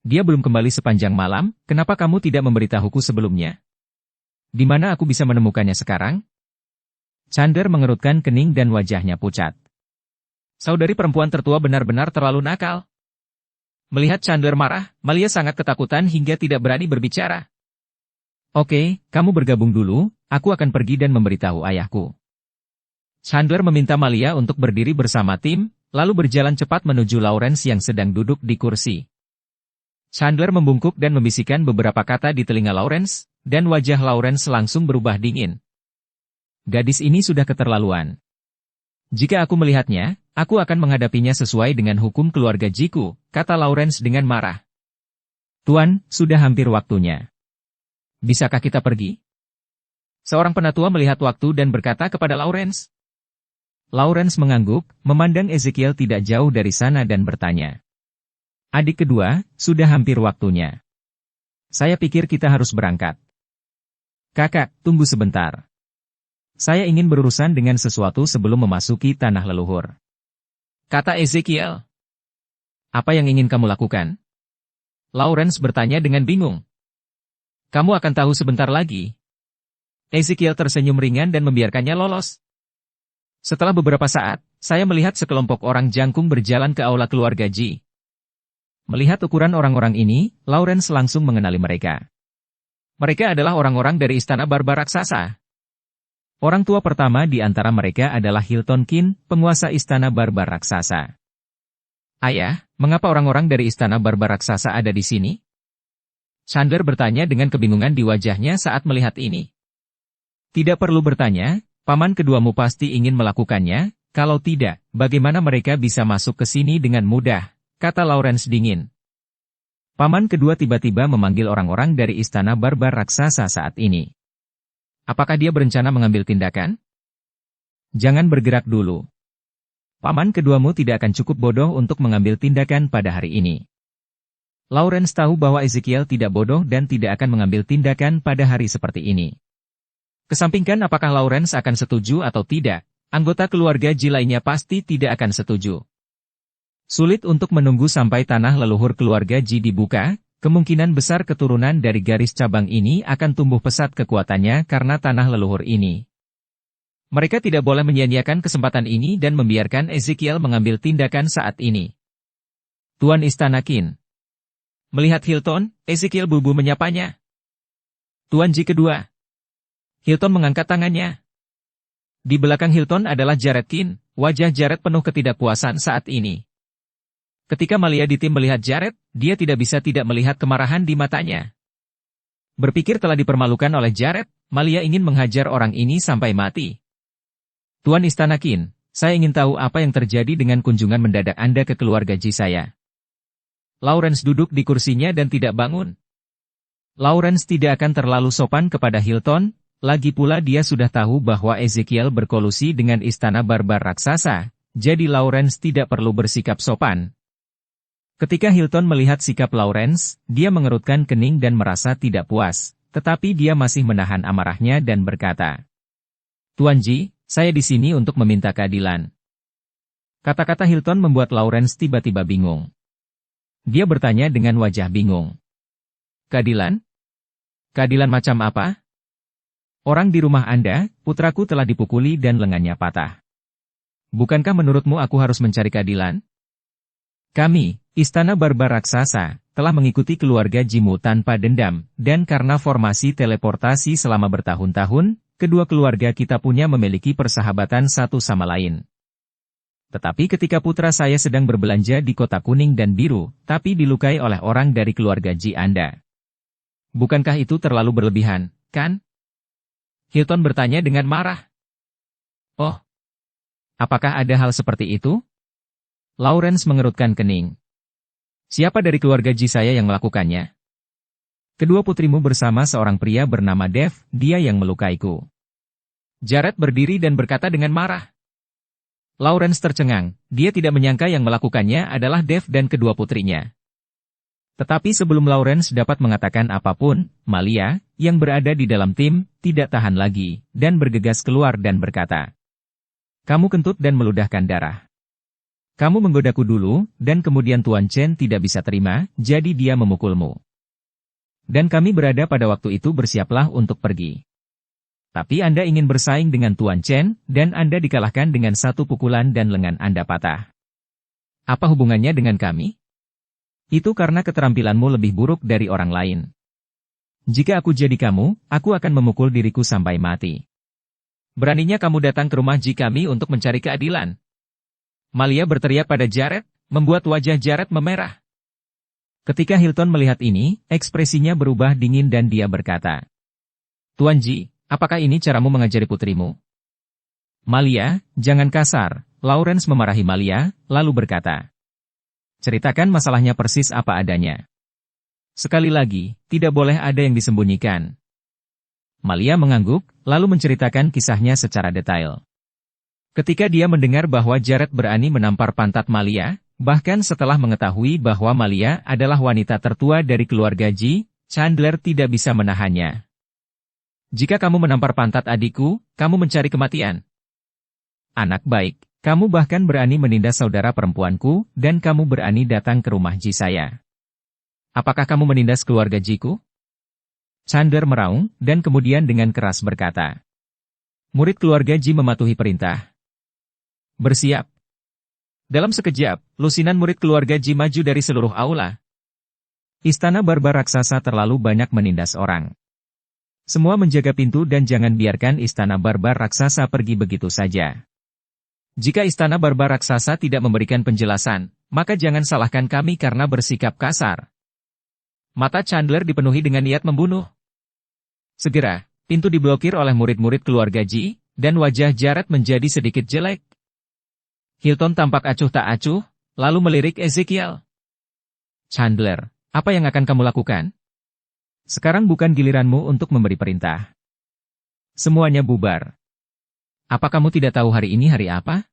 Dia belum kembali sepanjang malam, kenapa kamu tidak memberitahuku sebelumnya? Di mana aku bisa menemukannya sekarang? Chandler mengerutkan kening dan wajahnya pucat. Saudari perempuan tertua benar-benar terlalu nakal. Melihat Chandler marah, Malia sangat ketakutan hingga tidak berani berbicara. Oke, kamu bergabung dulu, aku akan pergi dan memberitahu ayahku. Chandler meminta Malia untuk berdiri bersama tim, lalu berjalan cepat menuju Lawrence yang sedang duduk di kursi. Chandler membungkuk dan membisikkan beberapa kata di telinga Lawrence, dan wajah Lawrence langsung berubah dingin. Gadis ini sudah keterlaluan. Jika aku melihatnya, aku akan menghadapinya sesuai dengan hukum keluarga Jiku, kata Lawrence dengan marah. Tuan, sudah hampir waktunya. Bisakah kita pergi? Seorang penatua melihat waktu dan berkata kepada Lawrence. Lawrence mengangguk, memandang Ezekiel tidak jauh dari sana dan bertanya. Adik kedua, sudah hampir waktunya. Saya pikir kita harus berangkat. Kakak, tunggu sebentar. Saya ingin berurusan dengan sesuatu sebelum memasuki tanah leluhur. Kata Ezekiel. Apa yang ingin kamu lakukan? Lawrence bertanya dengan bingung. Kamu akan tahu sebentar lagi. Ezekiel tersenyum ringan dan membiarkannya lolos. Setelah beberapa saat, saya melihat sekelompok orang jangkung berjalan ke aula keluarga Ji. Melihat ukuran orang-orang ini, Lawrence langsung mengenali mereka. Mereka adalah orang-orang dari istana barbar raksasa. Orang tua pertama di antara mereka adalah Hilton Qin, penguasa istana barbar raksasa. Ayah, mengapa orang-orang dari istana barbar raksasa ada di sini? Chandler bertanya dengan kebingungan di wajahnya saat melihat ini. Tidak perlu bertanya, paman keduamu pasti ingin melakukannya, kalau tidak, bagaimana mereka bisa masuk ke sini dengan mudah, kata Lawrence dingin. Paman kedua tiba-tiba memanggil orang-orang dari istana barbar raksasa saat ini. Apakah dia berencana mengambil tindakan? Jangan bergerak dulu. Paman keduamu tidak akan cukup bodoh untuk mengambil tindakan pada hari ini. Lawrence tahu bahwa Ezekiel tidak bodoh dan tidak akan mengambil tindakan pada hari seperti ini. Kesampingkan apakah Lawrence akan setuju atau tidak, anggota keluarga Ji lainnya pasti tidak akan setuju. Sulit untuk menunggu sampai tanah leluhur keluarga Ji dibuka, kemungkinan besar keturunan dari garis cabang ini akan tumbuh pesat kekuatannya karena tanah leluhur ini. Mereka tidak boleh menyia-nyiakan kesempatan ini dan membiarkan Ezekiel mengambil tindakan saat ini. Tuan Istana Qin. Melihat Hilton, Ezekiel buru-buru menyapanya. Tuan Ji kedua. Hilton mengangkat tangannya. Di belakang Hilton adalah Jared Kin, wajah Jared penuh ketidakpuasan saat ini. Ketika Malia di tim melihat Jared, dia tidak bisa tidak melihat kemarahan di matanya. Berpikir telah dipermalukan oleh Jared, Malia ingin menghajar orang ini sampai mati. Tuan Istana Kin, saya ingin tahu apa yang terjadi dengan kunjungan mendadak Anda ke keluarga Ji saya. Lawrence duduk di kursinya dan tidak bangun. Lawrence tidak akan terlalu sopan kepada Hilton, lagi pula dia sudah tahu bahwa Ezekiel berkolusi dengan istana barbar raksasa, jadi Lawrence tidak perlu bersikap sopan. Ketika Hilton melihat sikap Lawrence, dia mengerutkan kening dan merasa tidak puas, tetapi dia masih menahan amarahnya dan berkata, Tuan Ji, saya di sini untuk meminta keadilan. Kata-kata Hilton membuat Lawrence tiba-tiba bingung. Dia bertanya dengan wajah bingung. Keadilan? Keadilan macam apa? Orang di rumah Anda, putraku telah dipukuli dan lengannya patah. Bukankah menurutmu aku harus mencari keadilan? Kami, Istana Barbar Raksasa, telah mengikuti keluarga Jimu tanpa dendam, dan karena formasi teleportasi selama bertahun-tahun, kedua keluarga kita punya memiliki persahabatan satu sama lain. Tetapi ketika putra saya sedang berbelanja di kota kuning dan biru, tapi dilukai oleh orang dari keluarga Ji Anda. Bukankah itu terlalu berlebihan, kan? Hilton bertanya dengan marah. Oh, apakah ada hal seperti itu? Lawrence mengerutkan kening. Siapa dari keluarga Ji saya yang melakukannya? Kedua putrimu bersama seorang pria bernama Dev, dia yang melukaiku. Jared berdiri dan berkata dengan marah. Lawrence tercengang, dia tidak menyangka yang melakukannya adalah Dev dan kedua putrinya. Tetapi sebelum Lawrence dapat mengatakan apapun, Malia, yang berada di dalam tim, tidak tahan lagi, dan bergegas keluar dan berkata, Kamu kentut dan meludahkan darah. Kamu menggodaku dulu, dan kemudian Tuan Chen tidak bisa terima, jadi dia memukulmu. Dan kami berada pada waktu itu bersiaplah untuk pergi. Tapi Anda ingin bersaing dengan Tuan Chen, dan Anda dikalahkan dengan satu pukulan dan lengan Anda patah. Apa hubungannya dengan kami? Itu karena keterampilanmu lebih buruk dari orang lain. Jika aku jadi kamu, aku akan memukul diriku sampai mati. Beraninya kamu datang ke rumah Ji kami untuk mencari keadilan. Malia berteriak pada Jared, membuat wajah Jared memerah. Ketika Hilton melihat ini, ekspresinya berubah dingin dan dia berkata, Tuan Ji, apakah ini caramu mengajari putrimu? Malia, jangan kasar, Lawrence memarahi Malia, lalu berkata, Ceritakan masalahnya persis apa adanya. Sekali lagi, tidak boleh ada yang disembunyikan. Malia mengangguk, lalu menceritakan kisahnya secara detail. Ketika dia mendengar bahwa Jared berani menampar pantat Malia, bahkan setelah mengetahui bahwa Malia adalah wanita tertua dari keluarga Ji, Chandler tidak bisa menahannya. Jika kamu menampar pantat adikku, kamu mencari kematian. Anak baik. Kamu bahkan berani menindas saudara perempuanku, dan kamu berani datang ke rumah Ji saya. Apakah kamu menindas keluarga Jiku? Chandler meraung, dan kemudian dengan keras berkata. Murid keluarga Ji mematuhi perintah. Bersiap. Dalam sekejap, lusinan murid keluarga Ji maju dari seluruh aula. Istana barbar raksasa terlalu banyak menindas orang. Semua menjaga pintu dan jangan biarkan istana barbar raksasa pergi begitu saja. Jika istana barbar raksasa tidak memberikan penjelasan, maka jangan salahkan kami karena bersikap kasar. Mata Chandler dipenuhi dengan niat membunuh. Segera, pintu diblokir oleh murid-murid keluarga Ji, dan wajah Jared menjadi sedikit jelek. Hilton tampak acuh tak acuh, lalu melirik Ezekiel. Chandler, apa yang akan kamu lakukan? Sekarang bukan giliranmu untuk memberi perintah. Semuanya bubar. Apa kamu tidak tahu hari ini hari apa?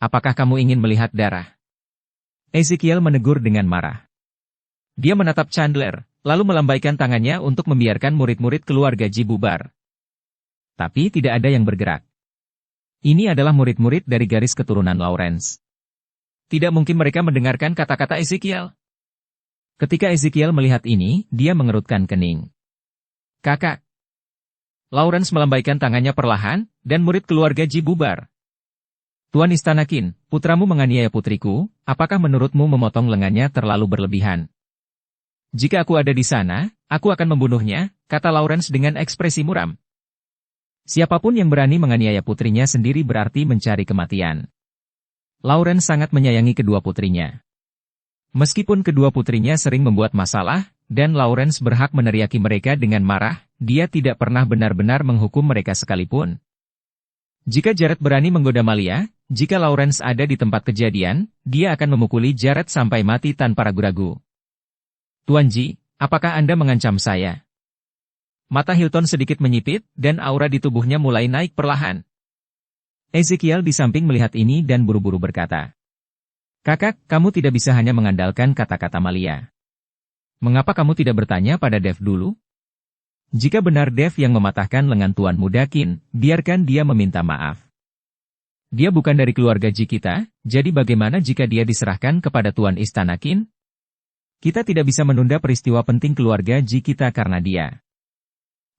Apakah kamu ingin melihat darah? Ezekiel menegur dengan marah. Dia menatap Chandler, lalu melambaikan tangannya untuk membiarkan murid-murid keluarga Ji bubar. Tapi tidak ada yang bergerak. Ini adalah murid-murid dari garis keturunan Lawrence. Tidak mungkin mereka mendengarkan kata-kata Ezekiel. Ketika Ezekiel melihat ini, dia mengerutkan kening. Kakak. Lawrence melambaikan tangannya perlahan, dan murid keluarga Ji bubar. Tuan Istana Qin, putramu menganiaya putriku, apakah menurutmu memotong lengannya terlalu berlebihan? Jika aku ada di sana, aku akan membunuhnya, kata Lawrence dengan ekspresi muram. Siapapun yang berani menganiaya putrinya sendiri berarti mencari kematian. Lawrence sangat menyayangi kedua putrinya. Meskipun kedua putrinya sering membuat masalah, dan Lawrence berhak meneriaki mereka dengan marah, dia tidak pernah benar-benar menghukum mereka sekalipun. Jika Jared berani menggoda Malia, jika Lawrence ada di tempat kejadian, dia akan memukuli Jared sampai mati tanpa ragu-ragu. Tuan Ji, apakah Anda mengancam saya? Mata Hilton sedikit menyipit, dan aura di tubuhnya mulai naik perlahan. Ezekiel di samping melihat ini dan buru-buru berkata, "Kakak, kamu tidak bisa hanya mengandalkan kata-kata Malia. Mengapa kamu tidak bertanya pada Dev dulu? Jika benar Dev yang mematahkan lengan Tuan Muda Qin, biarkan dia meminta maaf. Dia bukan dari keluarga Ji kita, jadi bagaimana jika dia diserahkan kepada Tuan Istana Qin? Kita tidak bisa menunda peristiwa penting keluarga Ji kita karena dia."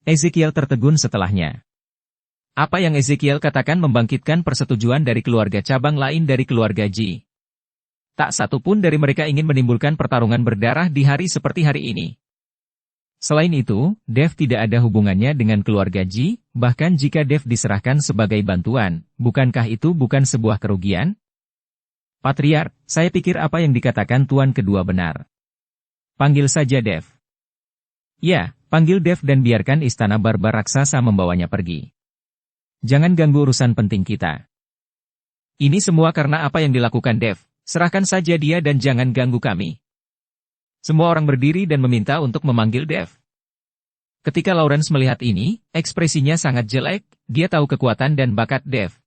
Ezekiel tertegun setelahnya. Apa yang Ezekiel katakan membangkitkan persetujuan dari keluarga cabang lain dari keluarga Ji. Tak satu pun dari mereka ingin menimbulkan pertarungan berdarah di hari seperti hari ini. Selain itu, Dev tidak ada hubungannya dengan keluarga Ji, bahkan jika Dev diserahkan sebagai bantuan, bukankah itu bukan sebuah kerugian? Patriark, saya pikir apa yang dikatakan Tuan kedua benar. Panggil saja Dev. Ya, panggil Dev dan biarkan istana barbar raksasa membawanya pergi. Jangan ganggu urusan penting kita. Ini semua karena apa yang dilakukan Dev. Serahkan saja dia dan jangan ganggu kami. Semua orang berdiri dan meminta untuk memanggil Dev. Ketika Lawrence melihat ini, ekspresinya sangat jelek, dia tahu kekuatan dan bakat Dev.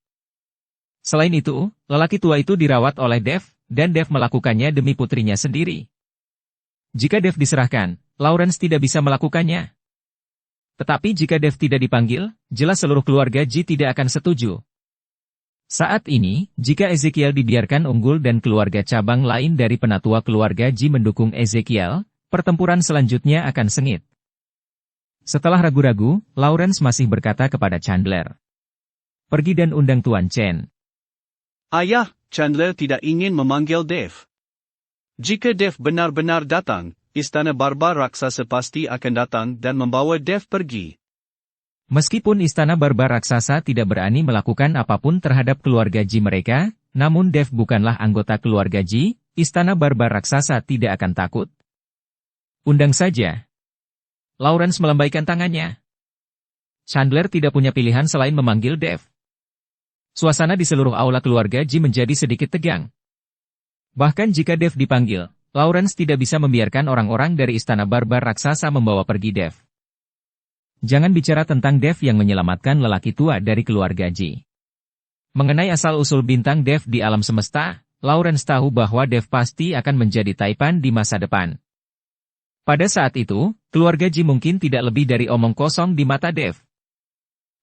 Selain itu, lelaki tua itu dirawat oleh Dev, dan Dev melakukannya demi putrinya sendiri. Jika Dev diserahkan, Lawrence tidak bisa melakukannya. Tetapi jika Dev tidak dipanggil, jelas seluruh keluarga Ji tidak akan setuju. Saat ini, jika Ezekiel dibiarkan unggul dan keluarga cabang lain dari penatua keluarga Ji mendukung Ezekiel, pertempuran selanjutnya akan sengit. Setelah ragu-ragu, Lawrence masih berkata kepada Chandler, "Pergi dan undang Tuan Chen." Ayah, Chandler tidak ingin memanggil Dev. Jika Dev benar-benar datang, istana barbar raksasa pasti akan datang dan membawa Dev pergi. Meskipun istana barbar raksasa tidak berani melakukan apapun terhadap keluarga Ji mereka, namun Dev bukanlah anggota keluarga Ji, istana barbar raksasa tidak akan takut. Undang saja. Lawrence melambaikan tangannya. Chandler tidak punya pilihan selain memanggil Dev. Suasana di seluruh aula keluarga Ji menjadi sedikit tegang. Bahkan jika Dev dipanggil, Lawrence tidak bisa membiarkan orang-orang dari istana barbar raksasa membawa pergi Dev. Jangan bicara tentang Dev yang menyelamatkan lelaki tua dari keluarga Ji. Mengenai asal-usul bintang Dev di alam semesta, Lawrence tahu bahwa Dev pasti akan menjadi Taipan di masa depan. Pada saat itu, keluarga Ji mungkin tidak lebih dari omong kosong di mata Dev.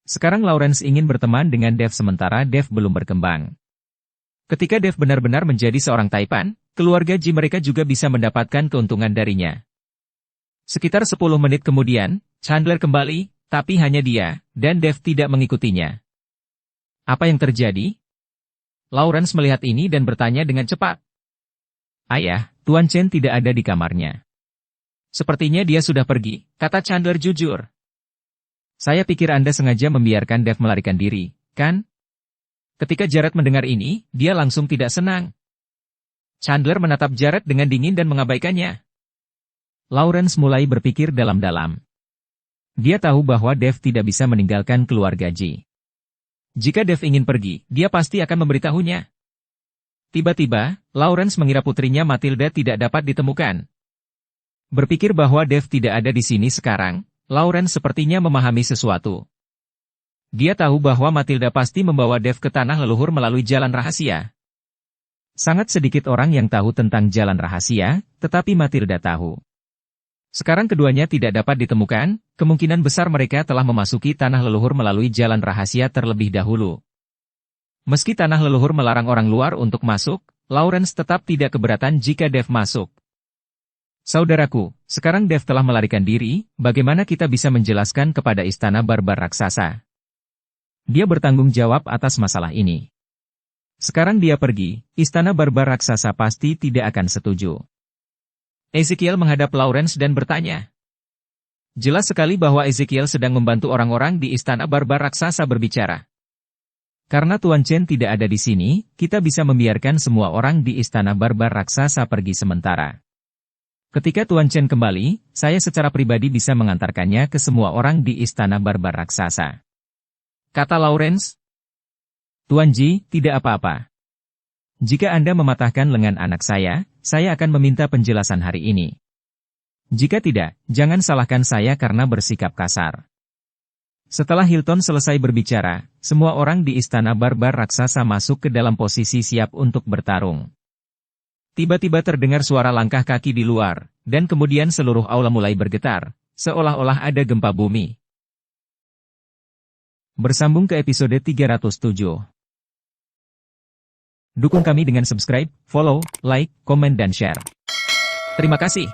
Sekarang Lawrence ingin berteman dengan Dev sementara Dev belum berkembang. Ketika Dev benar-benar menjadi seorang Taipan, keluarga Ji mereka juga bisa mendapatkan keuntungan darinya. Sekitar 10 menit kemudian, Chandler kembali, tapi hanya dia, dan Dev tidak mengikutinya. Apa yang terjadi? Lawrence melihat ini dan bertanya dengan cepat. Ayah, Tuan Chen tidak ada di kamarnya. Sepertinya dia sudah pergi, kata Chandler jujur. Saya pikir Anda sengaja membiarkan Dev melarikan diri, kan? Ketika Jared mendengar ini, dia langsung tidak senang. Chandler menatap Jared dengan dingin dan mengabaikannya. Lawrence mulai berpikir dalam-dalam. Dia tahu bahwa Dev tidak bisa meninggalkan keluarga Ji. Jika Dev ingin pergi, dia pasti akan memberitahunya. Tiba-tiba, Lawrence mengira putrinya Matilda tidak dapat ditemukan. Berpikir bahwa Dev tidak ada di sini sekarang, Lawrence sepertinya memahami sesuatu. Dia tahu bahwa Matilda pasti membawa Dev ke tanah leluhur melalui jalan rahasia. Sangat sedikit orang yang tahu tentang jalan rahasia, tetapi Matilda tahu. Sekarang keduanya tidak dapat ditemukan, kemungkinan besar mereka telah memasuki tanah leluhur melalui jalan rahasia terlebih dahulu. Meski tanah leluhur melarang orang luar untuk masuk, Lawrence tetap tidak keberatan jika Dev masuk. Saudaraku, sekarang Dev telah melarikan diri, bagaimana kita bisa menjelaskan kepada istana barbar raksasa? Dia bertanggung jawab atas masalah ini. Sekarang dia pergi, istana barbar raksasa pasti tidak akan setuju. Ezekiel menghadap Lawrence dan bertanya. Jelas sekali bahwa Ezekiel sedang membantu orang-orang di istana barbar raksasa berbicara. Karena Tuan Chen tidak ada di sini, kita bisa membiarkan semua orang di istana barbar raksasa pergi sementara. Ketika Tuan Chen kembali, saya secara pribadi bisa mengantarkannya ke semua orang di istana barbar raksasa. Kata Lawrence. Tuan Ji, tidak apa-apa. Jika Anda mematahkan lengan anak saya akan meminta penjelasan hari ini. Jika tidak, jangan salahkan saya karena bersikap kasar. Setelah Hilton selesai berbicara, semua orang di istana barbar raksasa masuk ke dalam posisi siap untuk bertarung. Tiba-tiba terdengar suara langkah kaki di luar, dan kemudian seluruh aula mulai bergetar, seolah-olah ada gempa bumi. Bersambung ke episode 307. Dukung kami dengan subscribe, follow, like, komen dan share. Terima kasih.